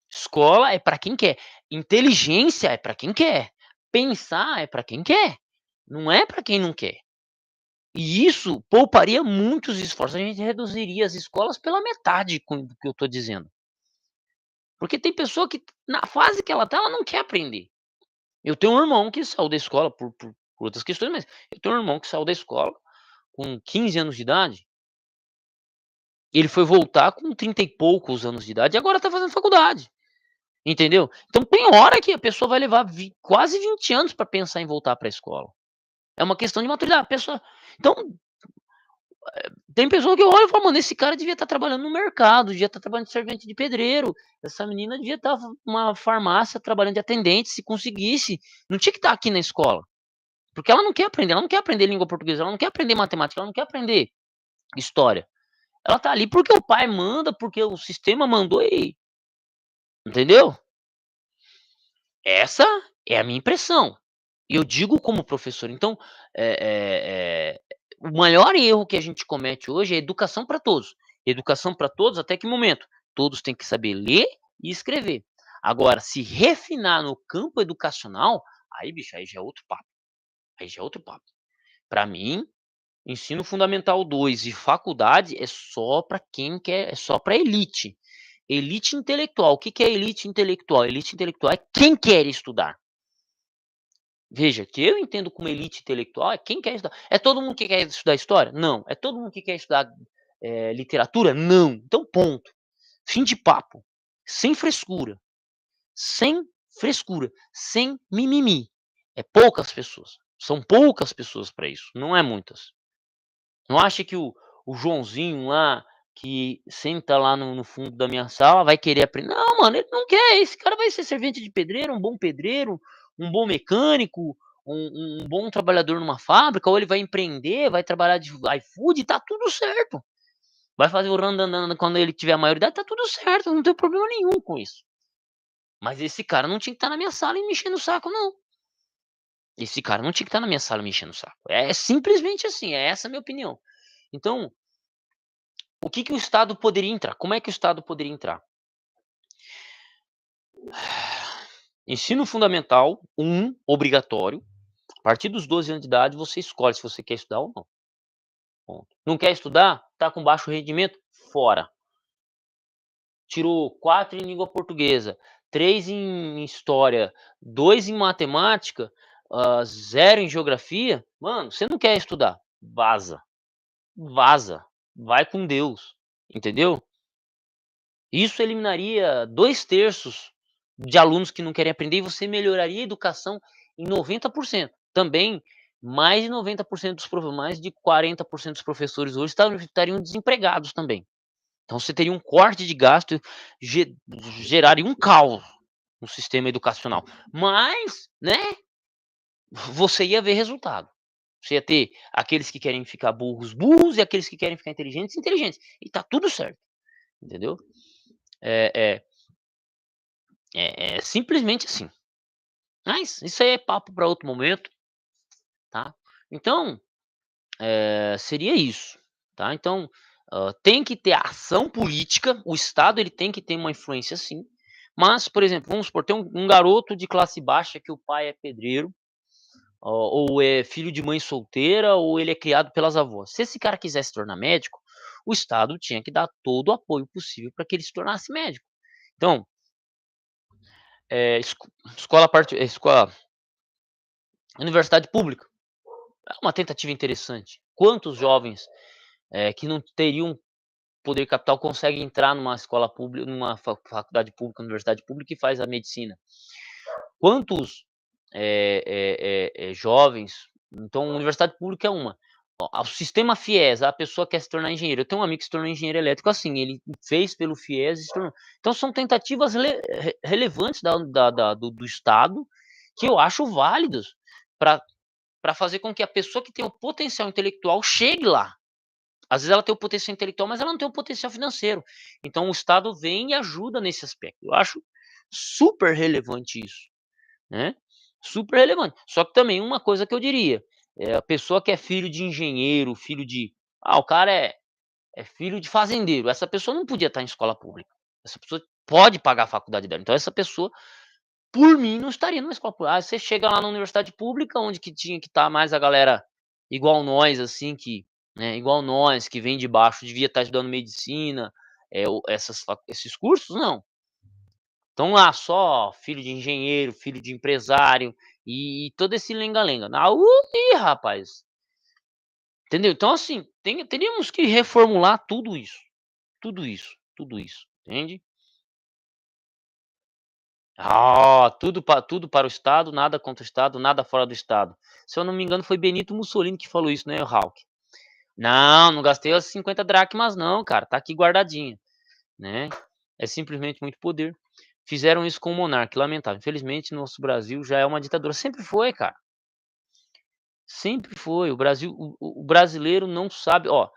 Escola é para quem quer, inteligência é para quem quer, pensar é para quem quer, não é para quem não quer. E isso pouparia muitos esforços, a gente reduziria as escolas pela metade com o que eu estou dizendo. Porque tem pessoa que na fase que ela tá, ela não quer aprender. Eu tenho um irmão que saiu da escola por outras questões, mas eu tenho um irmão que saiu da escola com 15 anos de idade, ele foi voltar com 30 e poucos anos de idade e agora tá fazendo faculdade. Entendeu? Então tem hora que a pessoa vai levar quase 20 anos para pensar em voltar para a escola. É uma questão de maturidade. A pessoa então, tem pessoa que olha e fala: "Mano, esse cara devia estar trabalhando no mercado, devia estar trabalhando de servente de pedreiro, essa menina devia estar numa farmácia trabalhando de atendente, se conseguisse, não tinha que estar aqui na escola". Porque ela não quer aprender, ela não quer aprender língua portuguesa, ela não quer aprender matemática, ela não quer aprender história. Ela tá ali porque o pai manda, porque o sistema mandou e entendeu? Essa é a minha impressão. E eu digo como professor, então, o maior erro que a gente comete hoje é educação para todos. Educação para todos até que momento? Todos têm que saber ler e escrever. Agora, se refinar no campo educacional, aí bicho, aí já é outro papo, aí já é outro papo. Para mim, ensino fundamental 2 e faculdade é só para quem quer, é só para elite. Elite intelectual, o que que é elite intelectual? Elite intelectual é quem quer estudar. Veja, que eu entendo como elite intelectual é quem quer estudar. É todo mundo que quer estudar história? Não. É todo mundo que quer estudar, literatura? Não. Então ponto. Fim de papo. Sem frescura. Sem frescura. Sem mimimi. É poucas pessoas. São poucas pessoas para isso, não é muitas. Não acha que o Joãozinho lá, que senta lá no fundo da minha sala, vai querer aprender. Não, mano, ele não quer. Esse cara vai ser servente de pedreiro, um bom mecânico, um bom trabalhador numa fábrica, ou ele vai empreender, vai trabalhar de iFood, tá tudo certo. Vai fazer o randanana quando ele tiver a maioridade, tá tudo certo, não tem problema nenhum com isso. Mas esse cara não tinha que estar na minha sala e me enchendo o saco, não. Esse cara não tinha que estar na minha sala me enchendo o saco. É simplesmente assim, é essa a minha opinião. Então, o que que o Estado poderia entrar? Como é que o Estado poderia entrar? Ensino fundamental 1, obrigatório. A partir dos 12 anos de idade, você escolhe se você quer estudar ou não. Ponto. Não quer estudar? Está com baixo rendimento? Fora. Tirou 4 em língua portuguesa, 3 em história, 2 em matemática, 0 em geografia. Mano, você não quer estudar? Vaza. Vaza. Vai com Deus. Entendeu? Isso eliminaria 2/3 de alunos que não querem aprender e você melhoraria a educação em 90%. Também, mais de 90% mais de 40% dos professores hoje estariam desempregados também. Então você teria um corte de gasto, geraria um caos no sistema educacional. Mas, né, você ia ver resultado. Você ia ter aqueles que querem ficar burros, burros, e aqueles que querem ficar inteligentes, inteligentes. E tá tudo certo, entendeu? É, é, é simplesmente assim. Mas isso aí é papo para outro momento, tá? Então, seria isso, tá? Então, tem que ter ação política, o Estado ele tem que ter uma influência sim, mas, por exemplo, vamos supor, tem um garoto de classe baixa que o pai é pedreiro, ou é filho de mãe solteira, ou ele é criado pelas avós. Se esse cara quiser se tornar médico, o Estado tinha que dar todo o apoio possível para que ele se tornasse médico. Então, escola escola universidade pública, é uma tentativa interessante. Quantos jovens, que não teriam poder capital conseguem entrar numa escola pública, numa faculdade pública, universidade pública e faz a medicina? Quantos, jovens, então universidade pública é uma. O sistema FIES, a pessoa quer se tornar engenheiro. Eu tenho um amigo que se tornou engenheiro elétrico assim, ele fez pelo FIES e se tornou. Então são tentativas relevantes do Estado, que eu acho válidos, para fazer com que a pessoa que tem o potencial intelectual chegue lá. Às vezes ela tem o potencial intelectual, mas ela não tem o potencial financeiro. Então o Estado vem e ajuda nesse aspecto. Eu acho super relevante isso, né? Super relevante. Só que também uma coisa que eu diria, a pessoa que é filho de engenheiro, filho de, o cara é filho de fazendeiro. Essa pessoa não podia estar em escola pública. Essa pessoa pode pagar a faculdade dela. Então essa pessoa, por mim, não estaria numa escola pública. Você chega lá na universidade pública, onde que tinha que estar mais a galera igual nós, assim, que, né, igual nós, que vem de baixo, devia estar estudando medicina, esses cursos, não. Então lá só filho de engenheiro, filho de empresário e todo esse lenga-lenga. Ih, rapaz, entendeu? Então assim, teríamos que reformular tudo isso, tudo isso, tudo isso, entende? Tudo para o Estado, nada contra o Estado, nada fora do Estado. Se eu não me engano foi Benito Mussolini que falou isso, né, Hulk? Não, não gastei as 50 dracmas não, cara, tá aqui guardadinha, né? É simplesmente muito poder. Fizeram isso com o monarca, lamentável. Infelizmente, nosso Brasil já é uma ditadura. Sempre foi, cara. Sempre foi. O Brasil, o brasileiro não sabe. Ó,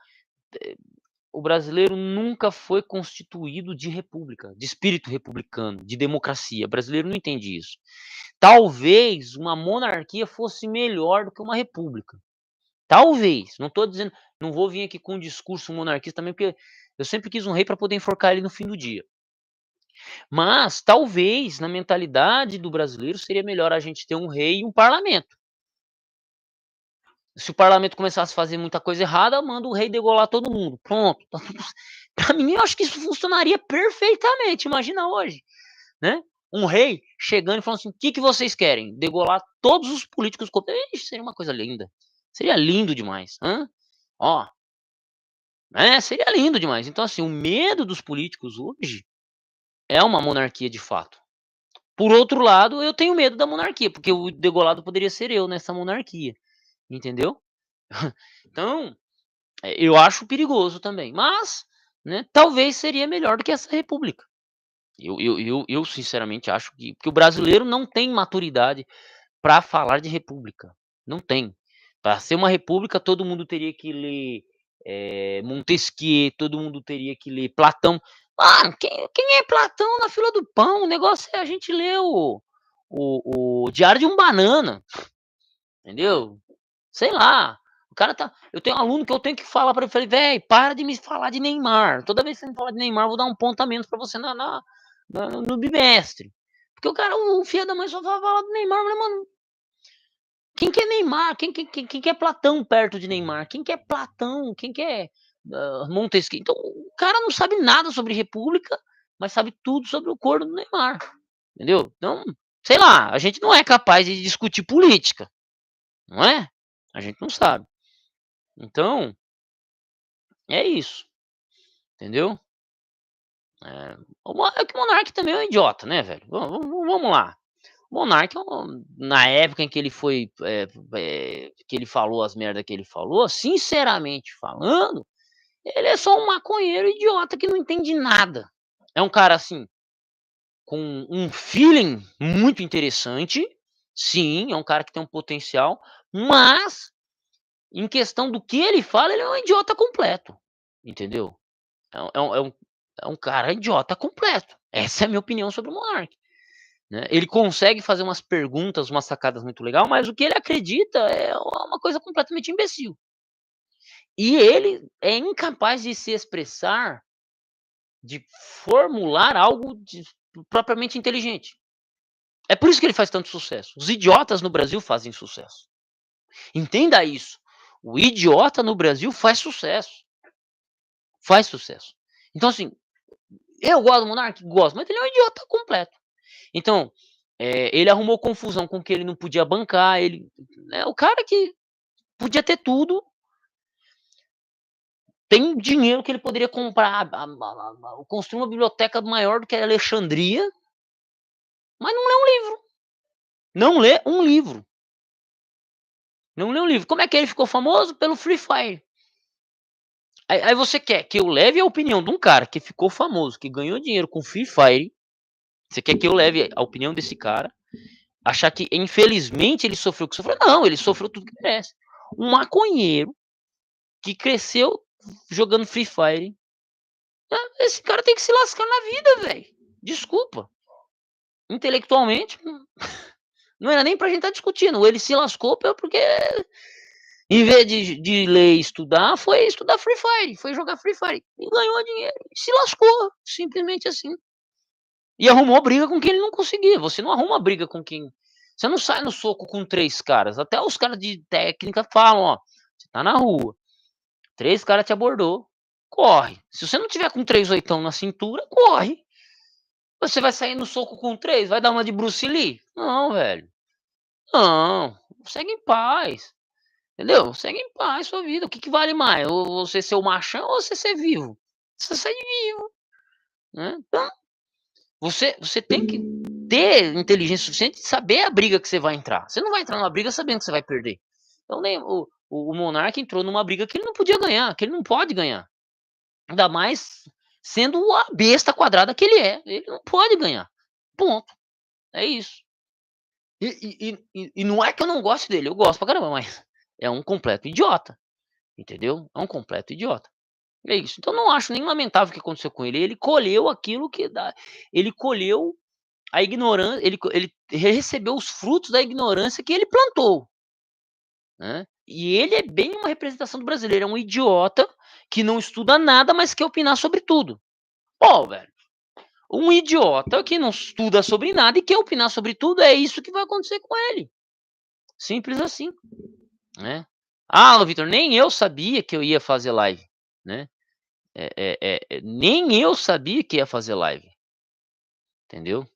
o brasileiro nunca foi constituído de república, de espírito republicano, de democracia. O brasileiro não entende isso. Talvez uma monarquia fosse melhor do que uma república. Talvez. Não estou dizendo. Não vou vir aqui com um discurso monarquista também, porque eu sempre quis um rei para poder enforcar ele no fim do dia. Mas talvez na mentalidade do brasileiro seria melhor a gente ter um rei e um parlamento. Se o parlamento começasse a fazer muita coisa errada, manda o rei degolar todo mundo. Pronto. Para mim, eu acho que isso funcionaria perfeitamente. Imagina hoje, né? Um rei chegando e falando assim: o que vocês querem? Degolar todos os políticos. Ixi, seria uma coisa linda. Seria lindo demais. Ó, seria lindo demais. Então, assim, o medo dos políticos hoje é uma monarquia de fato. Por outro lado, eu tenho medo da monarquia, porque o degolado poderia ser eu nessa monarquia, entendeu? Então, eu acho perigoso também, mas, né, talvez seria melhor do que essa república. Eu sinceramente acho que porque o brasileiro não tem maturidade para falar de república, não tem. Para ser uma república, todo mundo teria que ler, Montesquieu, todo mundo teria que ler Platão. Quem é Platão na fila do pão? O negócio é a gente ler o Diário de um Banana, entendeu? Sei lá, o cara tá eu tenho um aluno que eu tenho que falar para ele, falei: "Véi, para de me falar de Neymar, toda vez que você me fala de Neymar, eu vou dar um ponto a menos para você no bimestre". Porque o cara, o filho da mãe só fala do Neymar, eu falei: "Mano, quem que é Neymar? Quem que é Platão perto de Neymar? Quem que é Platão? Quem que é, Montesquieu?". Então o cara não sabe nada sobre república, mas sabe tudo sobre o corno do Neymar, entendeu? Então, sei lá, a gente não é capaz de discutir política, não é? A gente não sabe. Então, é isso, entendeu? É que o Monark também é um idiota, né, velho? Vamos lá. O Monark, na época em que ele foi, que ele falou as merda que ele falou, sinceramente falando, ele é só um maconheiro idiota que não entende nada. É um cara, assim, com um feeling muito interessante, sim, é um cara que tem um potencial, mas em questão do que ele fala, ele é um idiota completo, entendeu? É um cara idiota completo. Essa é a minha opinião sobre o Monark, né. Ele consegue fazer umas perguntas, umas sacadas muito legal, mas o que ele acredita é uma coisa completamente imbecil. E ele é incapaz de se expressar, de formular algo propriamente inteligente. É por isso que ele faz tanto sucesso. Os idiotas no Brasil fazem sucesso. Entenda isso. O idiota no Brasil faz sucesso. Faz sucesso. Então, assim, eu gosto do Monark? Gosto, mas ele é um idiota completo. Então, ele arrumou confusão com que ele não podia bancar, ele, né, o cara que podia ter tudo, tem dinheiro que ele poderia comprar, construir uma biblioteca maior do que a Alexandria, mas não lê um livro. Não lê um livro. Não lê um livro. Como é que ele ficou famoso? Pelo Free Fire. Aí você quer que eu leve a opinião de um cara que ficou famoso, que ganhou dinheiro com Free Fire, você quer que eu leve a opinião desse cara, achar que infelizmente ele sofreu o que sofreu? Não, ele sofreu tudo que merece. Um maconheiro que cresceu jogando Free Fire, esse cara tem que se lascar na vida, velho. Desculpa. Intelectualmente, não era nem pra gente estar discutindo. Ele se lascou porque, em vez de ler e estudar, foi estudar Free Fire, foi jogar Free Fire e ganhou dinheiro. E se lascou, simplesmente assim. E arrumou briga com quem ele não conseguia. Você não arruma briga com quem. Você não sai no soco com 3 caras. Até os caras de técnica falam, ó. Você tá na rua. 3 caras te abordou. Corre. Se você não tiver com 3 oitão na cintura, corre. Você vai sair no soco com 3? Vai dar uma de Bruce Lee? Não, velho. Não. Segue em paz. Entendeu? Segue em paz sua vida. O que vale mais? Ou você ser o machão ou você ser vivo? Você sai vivo, né? Então, você tem que ter inteligência suficiente de saber a briga que você vai entrar. Você não vai entrar numa briga sabendo que você vai perder. Então, nem o Monark entrou numa briga que ele não podia ganhar, que ele não pode ganhar. Ainda mais sendo a besta quadrada que ele é. Ele não pode ganhar. Ponto. É isso. E não é que eu não gosto dele, eu gosto pra caramba, mas é um completo idiota. Entendeu? É um completo idiota. É isso. Então não acho nem lamentável o que aconteceu com ele. Ele colheu aquilo que dá. Ele colheu a ignorância, ele recebeu os frutos da ignorância que ele plantou, né. E ele é bem uma representação do brasileiro, é um idiota que não estuda nada, mas quer opinar sobre tudo. Pô, velho, um idiota que não estuda sobre nada e quer opinar sobre tudo, é isso que vai acontecer com ele. Simples assim, né. "Ah, Vitor, nem eu sabia que eu ia fazer live", né. Nem eu sabia que ia fazer live, entendeu.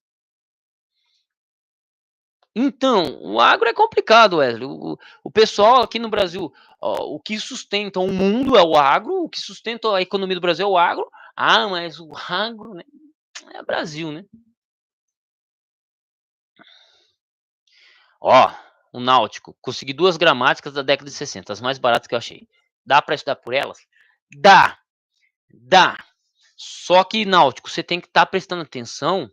Então, o agro é complicado, Wesley. O pessoal aqui no Brasil, ó, o que sustenta o mundo é o agro, o que sustenta a economia do Brasil é o agro. Ah, mas o agro, né, é Brasil, né. Ó, o náutico, consegui 2 gramáticas da década de 60, as mais baratas que eu achei. Dá para estudar por elas? Dá, dá. Só que náutico, você tem que estar prestando atenção.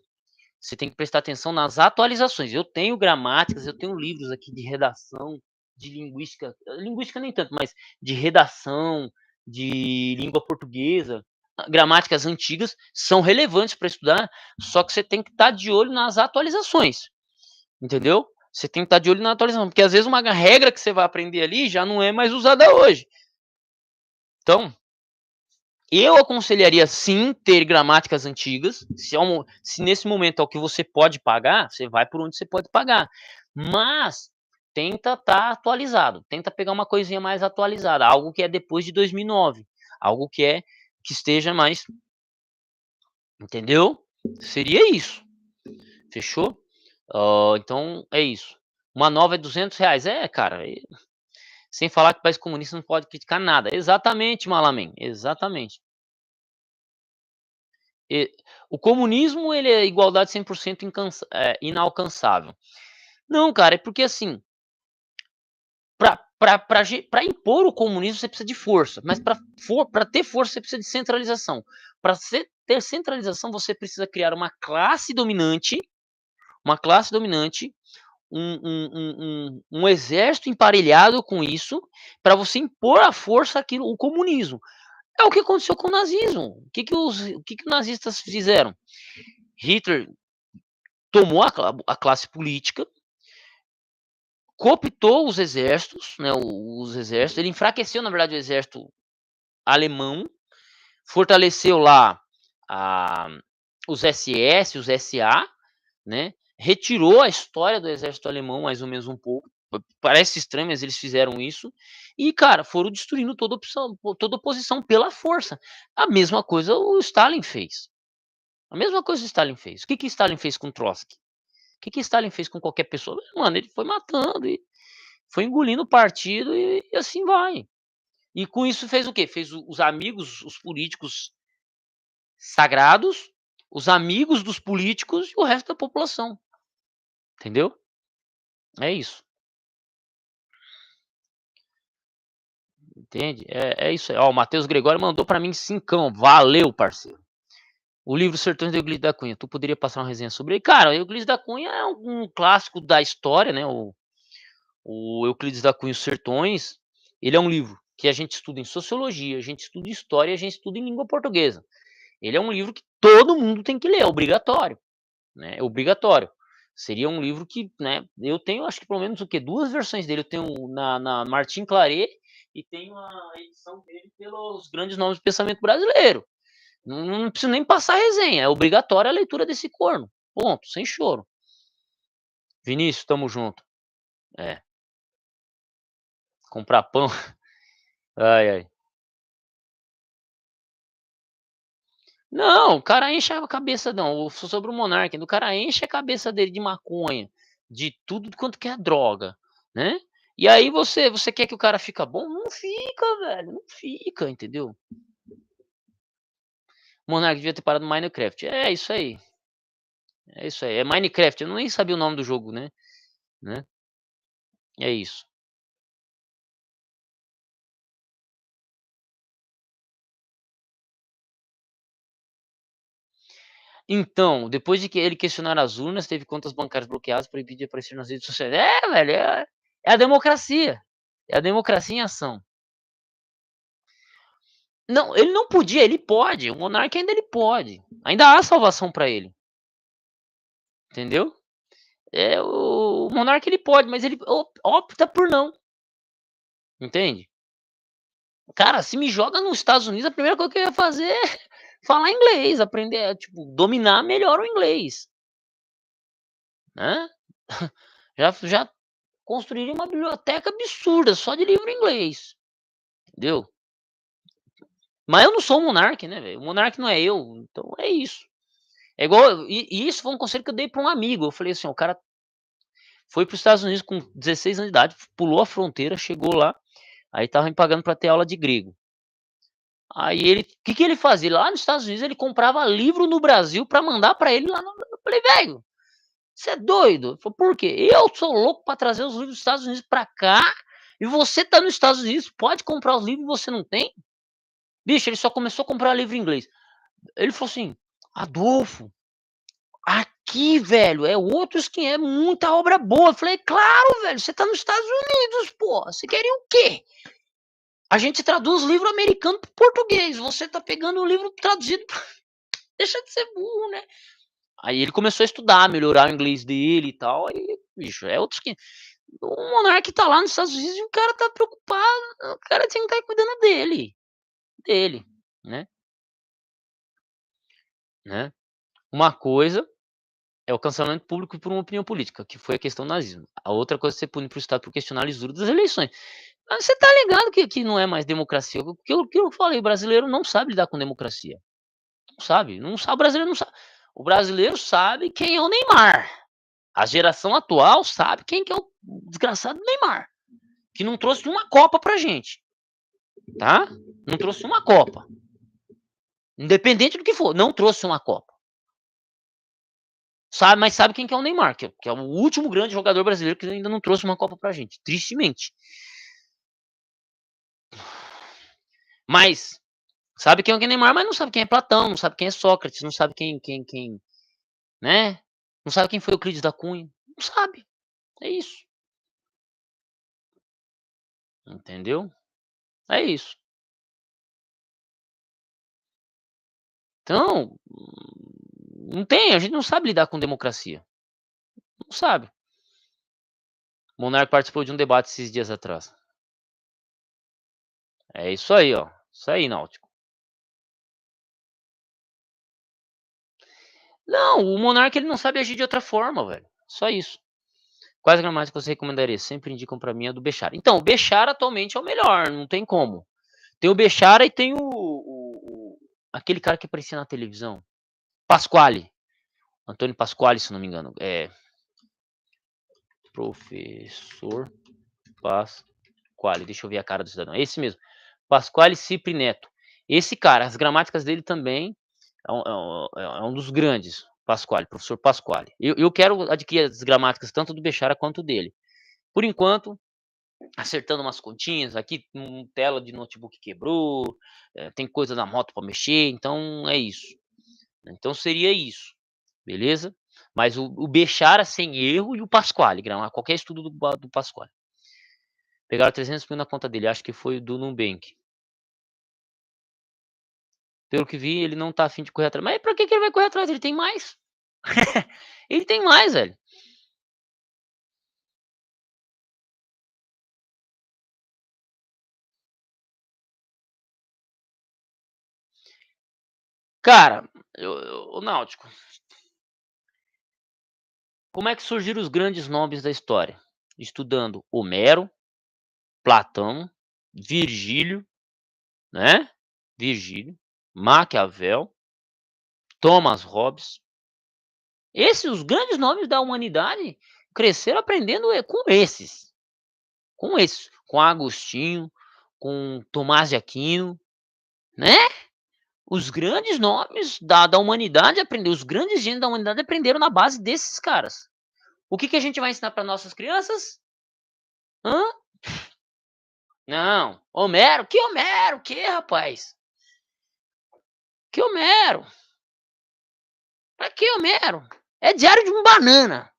Você tem que prestar atenção nas atualizações. Eu tenho gramáticas, eu tenho livros aqui de redação, de linguística nem tanto, mas de redação, de língua portuguesa. Gramáticas antigas são relevantes para estudar, só que você tem que estar de olho nas atualizações, entendeu? Você tem que estar de olho na atualização, porque às vezes uma regra que você vai aprender ali já não é mais usada hoje. Então, eu aconselharia sim ter gramáticas antigas, se nesse momento é o que você pode pagar, você vai por onde você pode pagar. Mas tenta estar atualizado, tenta pegar uma coisinha mais atualizada, algo que é depois de 2009, algo que esteja mais, entendeu? Seria isso, fechou? Então é isso. Uma nova é R$ 200, cara, sem falar que o país comunista não pode criticar nada. Exatamente, Malaman, exatamente. E o comunismo, ele é igualdade 100% inalcançável. Não, cara, é porque assim, para impor o comunismo você precisa de força, mas para ter força você precisa de centralização. Para ter centralização você precisa criar uma classe dominante um exército emparelhado com isso, para você impor à força aquilo, o comunismo. É o que aconteceu com o nazismo. O que os nazistas fizeram? Hitler tomou a classe política, cooptou os exércitos, né, os exércitos, ele enfraqueceu, na verdade, o exército alemão, fortaleceu lá a, os SS, os SA, né, retirou a história do exército alemão mais ou menos um pouco, parece estranho, mas eles fizeram isso, e cara, foram destruindo toda oposição pela força. A mesma coisa o Stalin fez. A mesma coisa o Stalin fez. O que que Stalin fez com Trotsky? O que que Stalin fez com qualquer pessoa? Mano, ele foi matando e foi engolindo o partido e assim vai. E com isso fez o quê? Fez os amigos, os políticos sagrados, os amigos dos políticos e o resto da população. Entendeu? É isso. Entende? É isso aí. Ó, o Matheus Gregório mandou pra mim cincão. Valeu, parceiro. O livro Sertões do Euclides da Cunha. Tu poderia passar uma resenha sobre ele? Cara, o Euclides da Cunha é um clássico da história, né? O Euclides da Cunha, Os Sertões, ele é um livro que a gente estuda em sociologia, a gente estuda em história, a gente estuda em língua portuguesa. Ele é um livro que todo mundo tem que ler, é obrigatório, né? É obrigatório. Seria um livro que, né, eu tenho, acho que pelo menos o quê? Duas versões dele. Eu tenho na Martin Claret e tenho a edição dele pelos grandes nomes do pensamento brasileiro. Não preciso nem passar resenha, é obrigatória a leitura desse corno. Ponto, sem choro. Vinícius, tamo junto. É, comprar pão. Ai, ai. Não, o cara enche a cabeça não, sobre o Monark, o cara enche a cabeça dele de maconha, de tudo quanto que é droga, né. E aí você quer que o cara fica bom? Não fica, velho, não fica, entendeu. Monark devia ter parado no Minecraft. É isso aí, é isso aí, é Minecraft, eu nem sabia o nome do jogo, né. É isso. Então, depois de que ele questionar as urnas, teve contas bancárias bloqueadas, proibido de aparecer nas redes sociais. É, velho, é a democracia, é a democracia em ação. Não, ele não podia, ele pode. O monarca ainda ele pode. Ainda há salvação para ele, entendeu? O monarca ele pode, mas ele opta por não, entende? Cara, se me joga nos Estados Unidos, a primeira coisa que eu ia fazer é falar inglês, aprender, tipo, dominar melhor o inglês, né? Já construiria uma biblioteca absurda só de livro em inglês, entendeu? Mas eu não sou o monarca, né, velho? O monarca não é eu, então é isso. É igual, e isso foi um conselho que eu dei para um amigo. Eu falei assim: ó, o cara foi para os Estados Unidos com 16 anos de idade, pulou a fronteira, chegou lá, aí estava me pagando para ter aula de grego. Aí ele, o que que ele fazia? Lá nos Estados Unidos ele comprava livro no Brasil para mandar para ele lá no, eu falei: "Velho, você é doido?" Ele falou: "Por quê?" "Eu sou louco para trazer os livros dos Estados Unidos para cá, e você tá nos Estados Unidos, pode comprar os livros e você não tem?" Bicho, ele só começou a comprar livro em inglês. Ele falou assim: "Adolfo, aqui, velho, é outro esquema, é muita obra boa." Eu falei: "Claro, velho, você tá nos Estados Unidos, pô, você queria o quê? A gente traduz livro americano para português, você tá pegando o livro traduzido pra deixa de ser burro, né." Aí ele começou a estudar, melhorar o inglês dele e tal, aí, bicho, é outro esquema. O monarca tá lá nos Estados Unidos e o cara tá preocupado, o cara tinha que estar cuidando dele, né, né. Uma coisa é o cancelamento público por uma opinião política, que foi a questão do nazismo. A outra coisa é ser punido para o Estado por questionar a lisura das eleições. Mas você tá ligado que não é mais democracia, o que eu falei, o brasileiro não sabe lidar com democracia, não sabe, não sabe, o brasileiro não sabe. O brasileiro sabe quem é o Neymar, a geração atual sabe quem que é o desgraçado Neymar, que não trouxe uma copa pra gente, tá, não trouxe uma copa, independente do que for, não trouxe uma copa. Sabe, mas sabe quem que é o Neymar, que é o último grande jogador brasileiro que ainda não trouxe uma copa pra gente, tristemente. Mas sabe quem é o Neymar, mas não sabe quem é Platão, não sabe quem é Sócrates, não sabe quem, né, não sabe quem foi Euclides da Cunha, não sabe. É isso, entendeu? É isso. Então, não tem, a gente não sabe lidar com democracia, não sabe. O Monarca participou de um debate esses dias atrás. É isso aí, ó. Isso aí, Náutico. Não, o Monarca ele não sabe agir de outra forma, velho. Só isso. Quais gramáticas você recomendaria? Sempre indicam pra mim a do Bechara. Então, o Bechara atualmente é o melhor, não tem como. Tem o Bechara e tem aquele cara que aparecia na televisão. Pasquale. Antônio Pasquale, se não me engano. É. Professor Pasquale. Deixa eu ver a cara do cidadão. É esse mesmo. Pasquale Cipri Neto. Esse cara, as gramáticas dele também é um dos grandes. Pasquale, professor Pasquale. Eu quero adquirir as gramáticas tanto do Bechara quanto dele. Por enquanto, acertando umas continhas aqui, tela de notebook quebrou, tem coisa na moto para mexer, então é isso. Então seria isso, beleza? Mas o Bechara sem erro e o Pasquale, qualquer estudo do Pasquale. Pegaram 300 mil na conta dele, acho que foi do Nubank. Pelo que vi, ele não tá afim de correr atrás. Mas pra que ele vai correr atrás? Ele tem mais. Ele tem mais, velho. Cara, o Náutico, como é que surgiram os grandes nomes da história? Estudando Homero, Platão, Virgílio, né? Virgílio, Maquiavel, Thomas Hobbes. Esses, os grandes nomes da humanidade, cresceram aprendendo com Agostinho, com Tomás de Aquino, né? Os grandes nomes da humanidade aprenderam, os grandes gênios da humanidade aprenderam na base desses caras. O que a gente vai ensinar para nossas crianças? Hã? Não, Homero, que Homero? Que rapaz? Que Homero? Pra que Homero? É diário de um banana.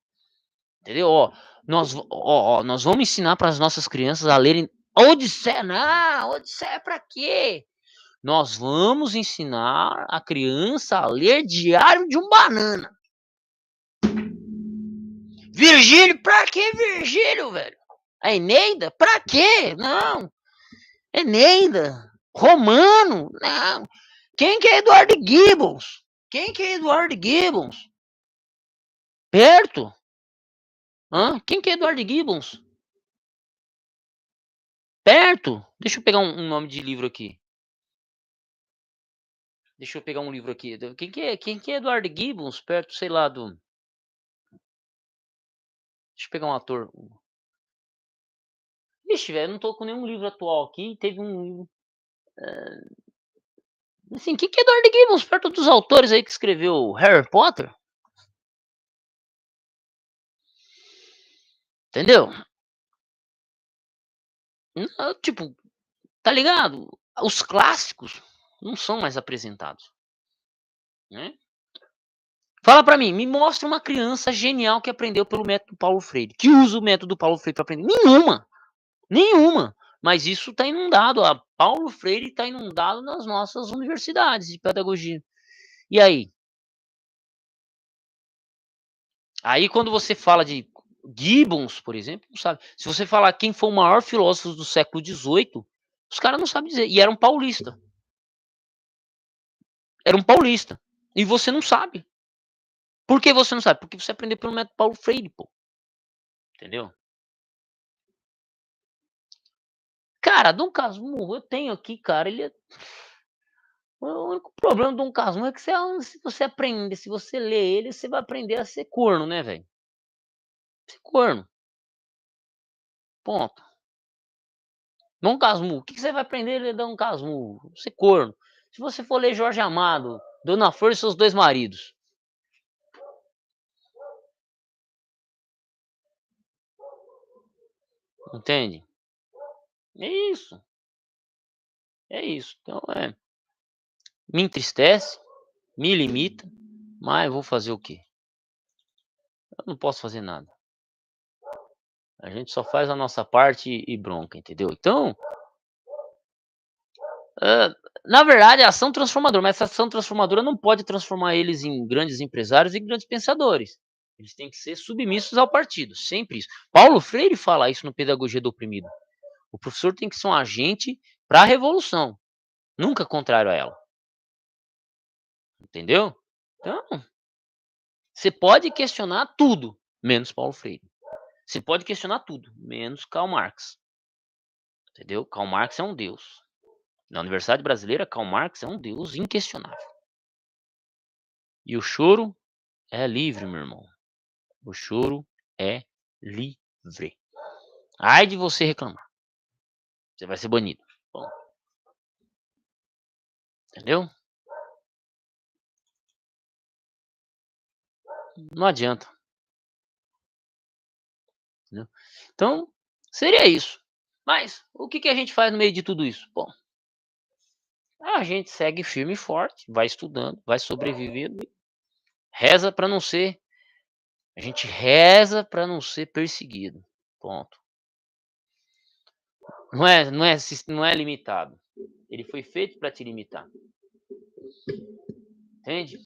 Entendeu? Nós vamos ensinar para as nossas crianças a lerem Odisseia. Não, Odisseia pra quê? Nós vamos ensinar a criança a ler Diário de um Banana. Virgílio, pra que Virgílio, velho? A Eneida? Pra quê? Não. Eneida. Romano? Não. Quem que é Eduardo Gibbons? Quem que é Eduardo Gibbons? Perto? Hã? Quem que é Eduardo Gibbons? Perto? Deixa eu pegar um nome de livro aqui. Deixa eu pegar um livro aqui. Quem que é Eduardo Gibbons? Perto, sei lá, do. Deixa eu pegar um ator. Vixe, velho, não tô com nenhum livro atual aqui. Teve um livro. Assim, quem que é Eduardo Gibbons? Perto dos autores aí que escreveu Harry Potter? Entendeu? Tipo, tá ligado? Os clássicos não são mais apresentados, né? Fala pra mim, me mostra uma criança genial que aprendeu pelo método Paulo Freire, que usa o método Paulo Freire para aprender. Nenhuma, nenhuma. Mas isso está inundado. A Paulo Freire está inundado nas nossas universidades de pedagogia. E aí? Aí quando você fala de Gibbons, por exemplo, não sabe. Se você falar quem foi o maior filósofo do século XVIII, os caras não sabem dizer. E era um paulista. Era um paulista. E você não sabe. Por que você não sabe? Porque você aprendeu pelo método Paulo Freire, pô. Entendeu? Cara, Dom Casmurro, eu tenho aqui, cara, ele é. O único problema do Dom Casmurro é que se você aprender, se você ler ele, você vai aprender a ser corno, né, velho? Ser corno. Ponto. Dom Casmurro, o que você vai aprender a ler Dom Casmurro? Ser corno. Se você for ler Jorge Amado, Dona Flor e seus dois maridos. Entende? É isso. É isso. Então, me entristece, me limita, mas vou fazer o quê? Eu não posso fazer nada. A gente só faz a nossa parte e bronca, entendeu? Então, hã, na verdade, é ação transformadora, mas essa ação transformadora não pode transformar eles em grandes empresários e grandes pensadores. Eles têm que ser submissos ao partido, sempre isso. Paulo Freire fala isso no Pedagogia do Oprimido. O professor tem que ser um agente para a revolução, nunca contrário a ela, entendeu? Então, você pode questionar tudo, menos Paulo Freire. Você pode questionar tudo, menos Karl Marx, entendeu? Karl Marx é um deus. Na Universidade Brasileira, Karl Marx é um deus inquestionável. E o choro é livre, meu irmão. O choro é livre. Ai de você reclamar. Você vai ser banido. Bom, entendeu? Não adianta. Entendeu? Então, seria isso. Mas o que, que a gente faz no meio de tudo isso? Bom, a gente segue firme e forte, vai estudando, vai sobrevivendo, e reza para não ser. A gente reza para não ser perseguido. Ponto. Não é limitado. Ele foi feito para te limitar. Entende?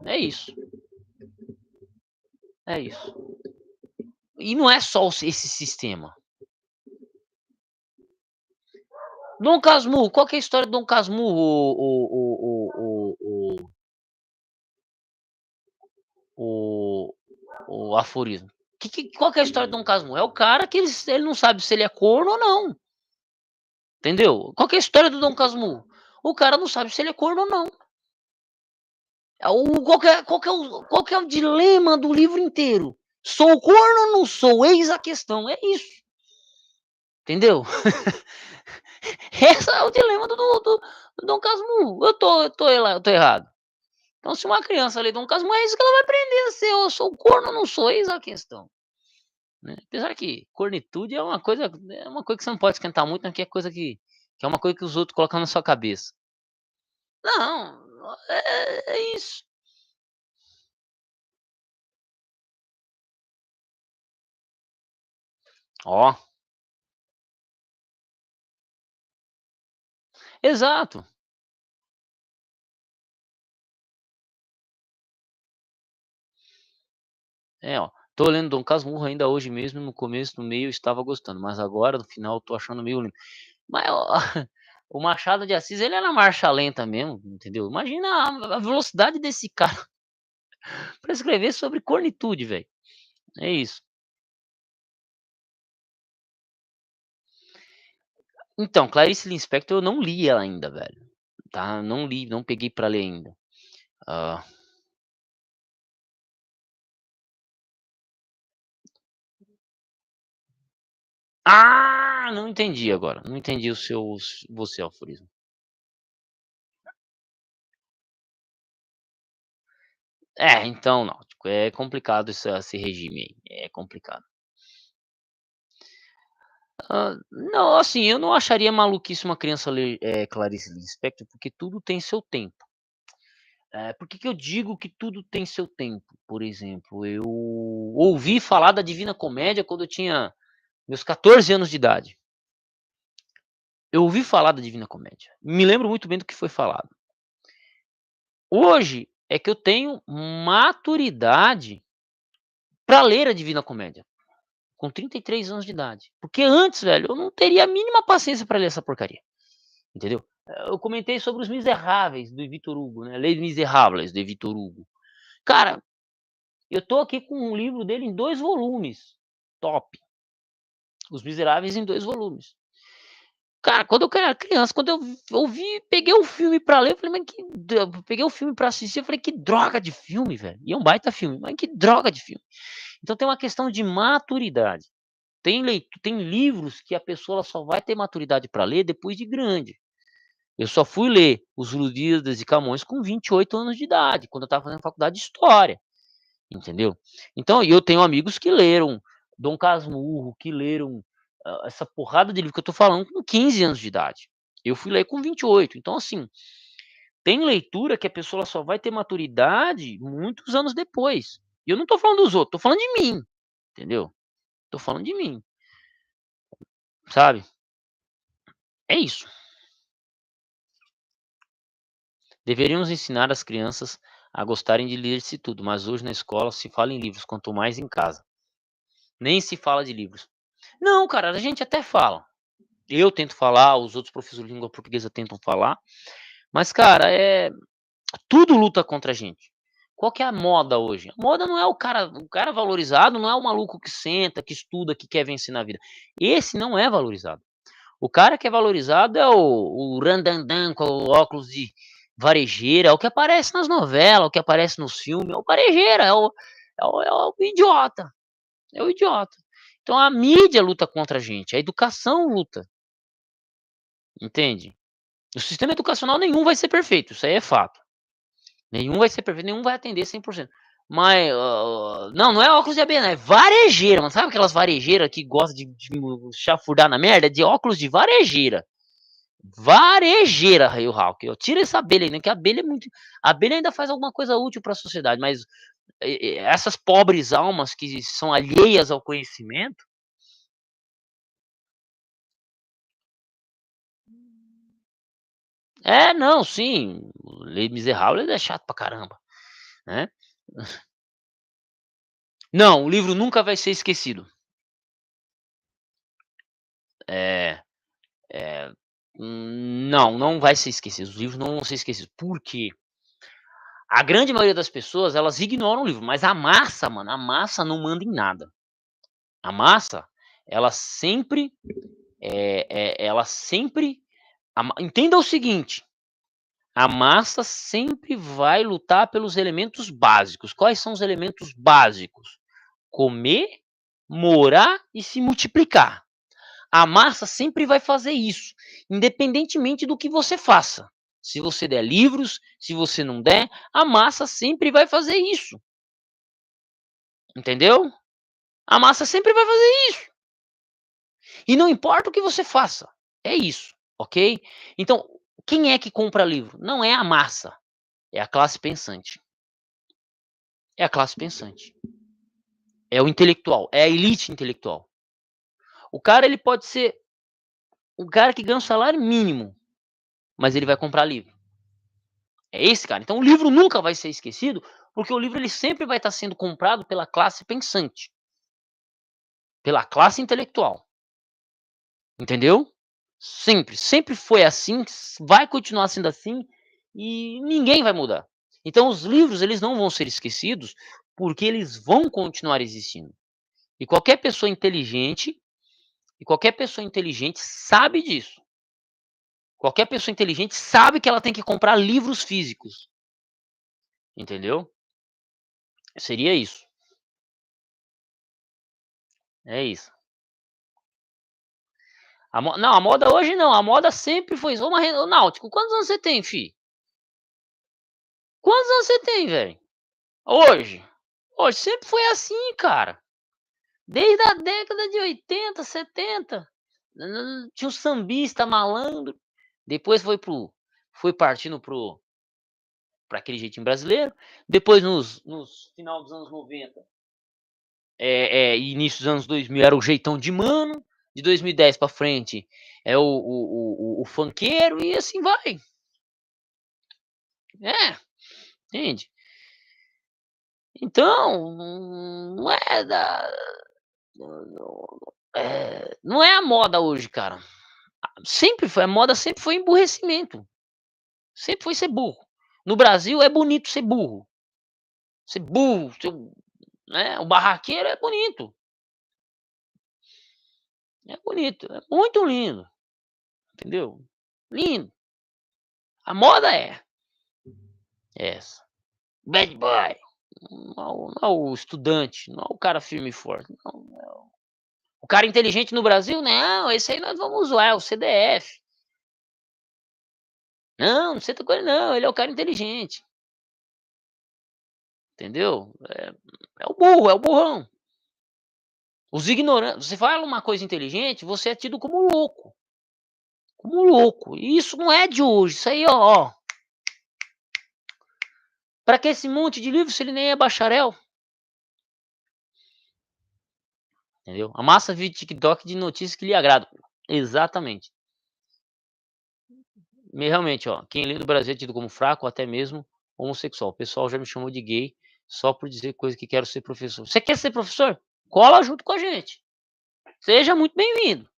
É isso. É isso. E não é só esse sistema. Dom Casmurro, qual que é a história de Dom Casmurro, o, o aforismo? Qual que é a história de Dom Casmurro? É o cara que ele não sabe se ele é corno ou não. Entendeu? Qual que é a história do Dom Casmurro? O cara não sabe se ele é corno ou não. Qual que é o dilema do livro inteiro? Sou corno ou não sou? Eis a questão. É isso. Entendeu? Esse é o dilema do Dom Casmurro. Eu tô errado. Então, se uma criança lê Dom Casmurro, é isso que ela vai aprender. Se eu sou corno ou não sou, eis a questão. Né? Apesar que cornitude é uma coisa que você não pode esquentar muito, né? Que é coisa que é uma coisa que os outros colocam na sua cabeça. Não, é isso. Ó, exato. É, ó. Tô lendo Dom Casmurro ainda hoje mesmo, no começo, no meio eu estava gostando, mas agora no final eu tô achando meio lento. Mas ó, o Machado de Assis, ele era marcha lenta mesmo, entendeu? Imagina a velocidade desse cara pra escrever sobre cornitude, velho. É isso. Então, Clarice Lispector eu não li ela ainda, velho, tá, não li, não peguei pra ler ainda. Hã. Ah, não entendi agora, não entendi você aforismo. É, então não, tipo, é complicado esse regime aí, é complicado. Não, assim, eu não acharia maluquice uma criança ler, Clarice Lispector, porque tudo tem seu tempo. Por que que eu digo que tudo tem seu tempo? Por exemplo, eu ouvi falar da Divina Comédia quando eu tinha meus 14 anos de idade. Eu ouvi falar da Divina Comédia, me lembro muito bem do que foi falado. Hoje é que eu tenho maturidade para ler a Divina Comédia, com 33 anos de idade. Porque antes, velho, eu não teria a mínima paciência para ler essa porcaria, entendeu? Eu comentei sobre Os Miseráveis, do Victor Hugo, né, Les Misérables, de Victor Hugo. Cara, eu tô aqui com um livro dele em 2 volumes, top. Os Miseráveis em 2 volumes. Cara, quando eu era criança, quando eu ouvi, peguei o filme pra ler, eu falei: "Mas que dro", peguei o filme pra assistir, eu falei: "Que droga de filme, velho". E é um baita filme, mas que droga de filme. Então tem uma questão de maturidade. Tem livros que a pessoa ela só vai ter maturidade pra ler depois de grande. Eu só fui ler Os Lusíadas e Camões com 28 anos de idade, quando eu estava fazendo faculdade de história, entendeu. Então e eu tenho amigos que leram Dom Casmurro, que leram, essa porrada de livro que eu tô falando com 15 anos de idade. Eu fui ler com 28. Então assim, tem leitura que a pessoa ela só vai ter maturidade muitos anos depois. E eu não tô falando dos outros, tô falando de mim, entendeu. Tô falando de mim, sabe. É isso. Deveríamos ensinar as crianças a gostarem de ler-se tudo, mas hoje na escola se fala em livros, quanto mais em casa. Nem se fala de livros. Não, cara, a gente até fala. Eu tento falar, os outros professores de língua portuguesa tentam falar, mas, cara, tudo luta contra a gente. Qual que é a moda hoje? A moda não é o cara valorizado, não é o maluco que senta, que estuda, que quer vencer na vida. Esse não é valorizado. O cara que é valorizado é o randandan com o óculos de varejeira, é o que aparece nas novelas, o que aparece nos filmes, é o varejeira, é o idiota, é o idiota. Então a mídia luta contra a gente, a educação luta, entende? O sistema educacional nenhum vai ser perfeito, isso aí é fato. Nenhum vai ser perfeito, nenhum vai atender 100%. Mas, não é óculos de abelha, não, é varejeira, mano. Sabe aquelas varejeiras que gostam de chafurdar na merda? É de óculos de varejeira. Varejeira, Rio Hulk. Tira essa abelha aí, né? Que a abelha é muito. A abelha ainda faz alguma coisa útil para a sociedade, mas essas pobres almas que são alheias ao conhecimento. É, não, sim. O Les Misérables é chato pra caramba, né? Não, o livro nunca vai ser esquecido. É, é, não, não vai ser esquecido. Os livros não vão ser esquecidos. Por quê? A grande maioria das pessoas, elas ignoram o livro, mas a massa, mano, a massa não manda em nada. A massa, ela sempre, ela sempre, entenda o seguinte, a massa sempre vai lutar pelos elementos básicos. Quais são os elementos básicos? Comer, morar e se multiplicar. A massa sempre vai fazer isso, independentemente do que você faça. Se você der livros, se você não der, a massa sempre vai fazer isso. Entendeu? A massa sempre vai fazer isso. E não importa o que você faça. É isso, ok? Então, quem é que compra livro? Não é a massa, é a classe pensante. É a classe pensante. É o intelectual, é a elite intelectual. O cara, ele pode ser um cara que ganha um salário mínimo, mas ele vai comprar livro. É esse cara. Então o livro nunca vai ser esquecido, porque o livro ele sempre vai estar sendo comprado pela classe pensante, pela classe intelectual. Entendeu? Sempre, sempre foi assim, vai continuar sendo assim e ninguém vai mudar. Então os livros eles não vão ser esquecidos, porque eles vão continuar existindo. E qualquer pessoa inteligente, sabe disso. Qualquer pessoa inteligente sabe que ela tem que comprar livros físicos, entendeu? Seria isso. É isso. Não, a moda hoje não, a moda sempre foi isso. Ô Náutico, quantos anos você tem, fi? Quantos anos você tem, velho? Hoje? Hoje sempre foi assim, cara. Desde a década de 80, 70. Tinha o sambista malandro, depois foi partindo para aquele jeitinho brasileiro, depois nos final dos anos 90, e início dos anos 2000 era o jeitão de mano, de 2010 para frente é o funkeiro e assim vai. É, entende? Então, não é da não é a moda hoje, cara. Sempre foi a moda sempre foi emburrecimento, sempre foi ser burro. No Brasil é bonito ser burro, né, o barraqueiro é bonito, é muito lindo, entendeu? Lindo. A moda é essa. Bad boy. Não é o estudante, não é o cara firme e forte, não, não. O cara inteligente no Brasil, não, esse aí nós vamos zoar, é o CDF. Não, não senta com ele não, ele é o cara inteligente, entendeu? É o burro, é o burrão. Os ignorantes, você fala uma coisa inteligente, você é tido como louco. E isso não é de hoje, isso aí, ó. Pra que esse monte de livro se ele nem é bacharel? entendeu? A massa vive TikTok de notícias que lhe agradam. Exatamente. Realmente, ó, quem lê do Brasil é tido como fraco ou até mesmo homossexual. O pessoal já me chamou de gay só por dizer coisa que quero ser professor. Você quer ser professor? Cola junto com a gente. Seja muito bem-vindo.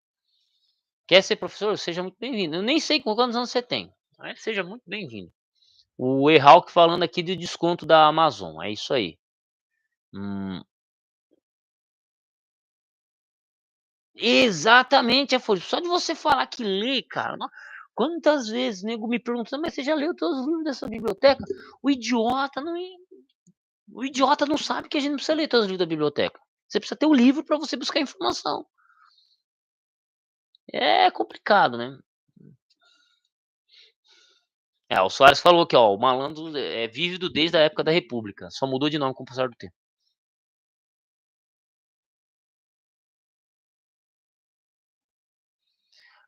Quer ser professor? Seja muito bem-vindo. Eu nem sei quantos anos você tem, mas seja muito bem-vindo. O Ehawk falando aqui do desconto da Amazon, é isso aí. Hum, exatamente, Afonso. Só de você falar que lê, cara, quantas vezes nego me pergunta: "Mas você já leu todos os livros dessa biblioteca?" O idiota não o idiota não sabe que a gente não precisa ler todos os livros da biblioteca. Você precisa ter o livro para você buscar informação. É complicado, né. É, o Soares falou que, ó, o malandro é vívido desde a época da república, só mudou de nome com o passar do tempo.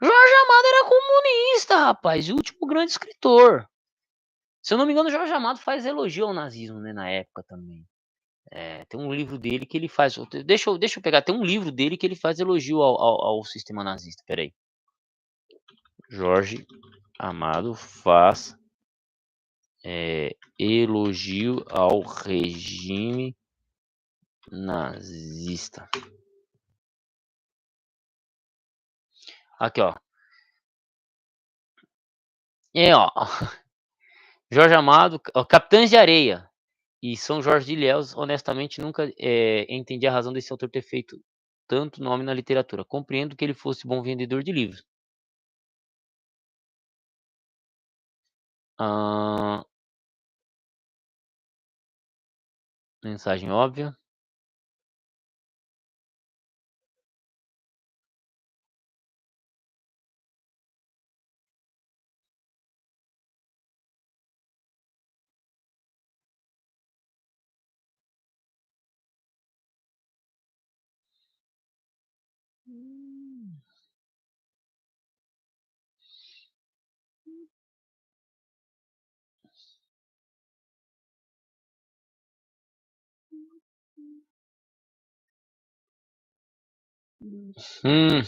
Jorge Amado era comunista, rapaz, e o último grande escritor. Se eu não me engano, Jorge Amado faz elogio ao nazismo, né, na época também. Tem um livro dele que ele faz, deixa eu pegar, tem um livro dele que ele faz elogio ao sistema nazista, espera aí. Jorge Amado faz, elogio ao regime nazista. Aqui, ó. Ó, Jorge Amado, ó, Capitães de Areia e São Jorge de Ilhéus, honestamente nunca, entendi a razão desse autor ter feito tanto nome na literatura. Compreendo que ele fosse bom vendedor de livros. Hã, mensagem óbvia. Hum,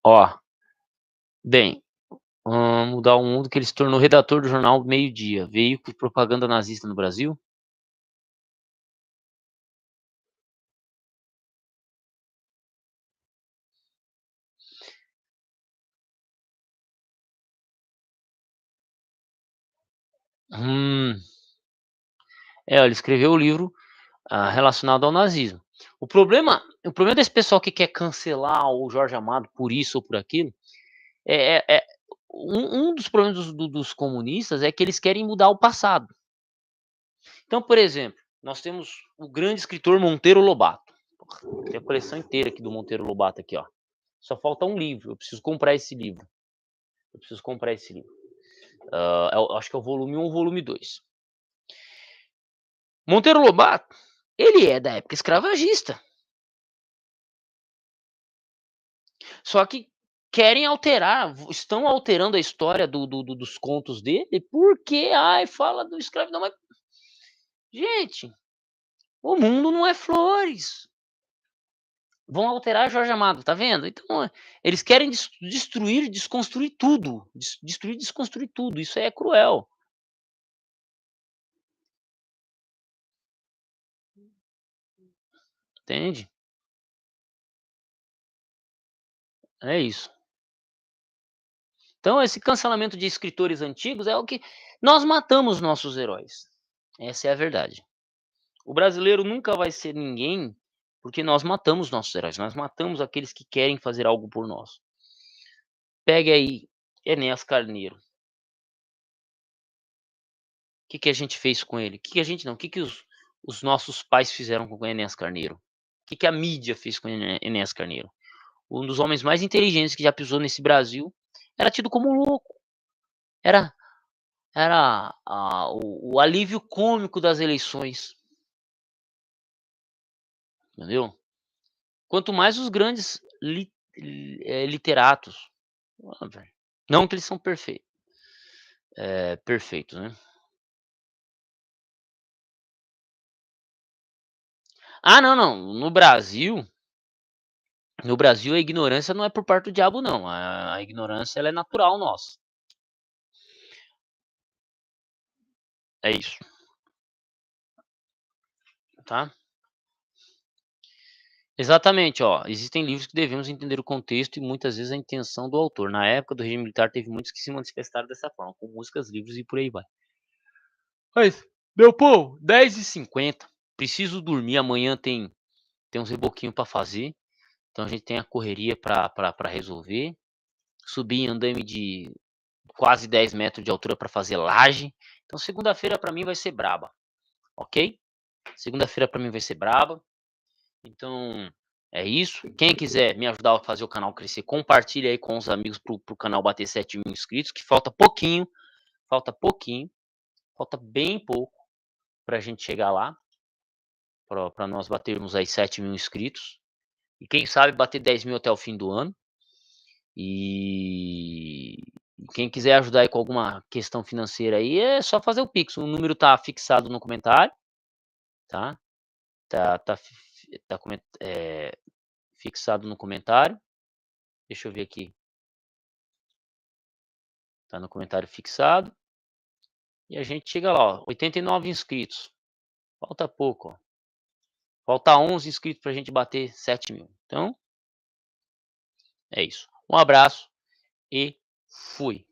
ó, bem, mudar o mundo que ele se tornou redator do jornal Meio Dia, veículo de propaganda nazista no Brasil. Hum, ele escreveu o livro, relacionado ao nazismo. O problema desse pessoal que quer cancelar o Jorge Amado por isso ou por aquilo, é um dos problemas dos comunistas é que eles querem mudar o passado. Então, por exemplo, nós temos o grande escritor Monteiro Lobato. Porra, tem a coleção inteira aqui do Monteiro Lobato aqui, ó. Só falta um livro, eu preciso comprar esse livro. Eu preciso comprar esse livro. Eu acho que é o volume 1 ou volume 2. Monteiro Lobato, ele é da época escravagista. Só que querem alterar, estão alterando a história dos contos dele, porque, ai, fala do escravidão, mas gente, o mundo não é flores. Vão alterar Jorge Amado, tá vendo? Então, eles querem destruir, desconstruir tudo, destruir, desconstruir tudo, isso é cruel, entende? É isso. Então esse cancelamento de escritores antigos é o que nós matamos nossos heróis, essa é a verdade. O brasileiro nunca vai ser ninguém, porque nós matamos nossos heróis, nós matamos aqueles que querem fazer algo por nós. Pegue aí Enéas Carneiro, que a gente fez com ele? Que a gente não, que os nossos pais fizeram com o Enéas Carneiro? Que a mídia fez com Enéas Carneiro? Um dos homens mais inteligentes que já pisou nesse Brasil, era tido como louco, era o alívio cômico das eleições, entendeu? Quanto mais os grandes literatos. Velho, não que eles são perfeitos, né. Ah, não, não, no Brasil a ignorância não é por parte do diabo não, a ignorância ela é natural nossa. É isso, tá. Exatamente, ó, existem livros que devemos entender o contexto e muitas vezes a intenção do autor. Na época do regime militar teve muitos que se manifestaram dessa forma, com músicas, livros e por aí vai. Mas, meu povo, 10h50, preciso dormir, amanhã tem uns reboquinho pra fazer, então a gente tem a correria pra resolver, subir em andaime de quase 10 metros de altura pra fazer laje, então segunda-feira pra mim vai ser braba, ok? Segunda-feira pra mim vai ser braba, então é isso. Quem quiser me ajudar a fazer o canal crescer, compartilha aí com os amigos pro canal bater 7.000 inscritos, que falta pouquinho, falta bem pouco pra gente chegar lá, pra nós batermos aí 7.000 inscritos. E quem sabe bater 10.000 até o fim do ano. E quem quiser ajudar aí com alguma questão financeira aí, é só fazer o pix, o número tá fixado no comentário, tá. Tá fixado no comentário. Deixa eu ver aqui, tá no comentário fixado. E a gente chega lá, ó, 89 inscritos, falta pouco, ó. Falta 11 inscritos pra gente bater 7.000. Então, é isso. Um abraço e fui.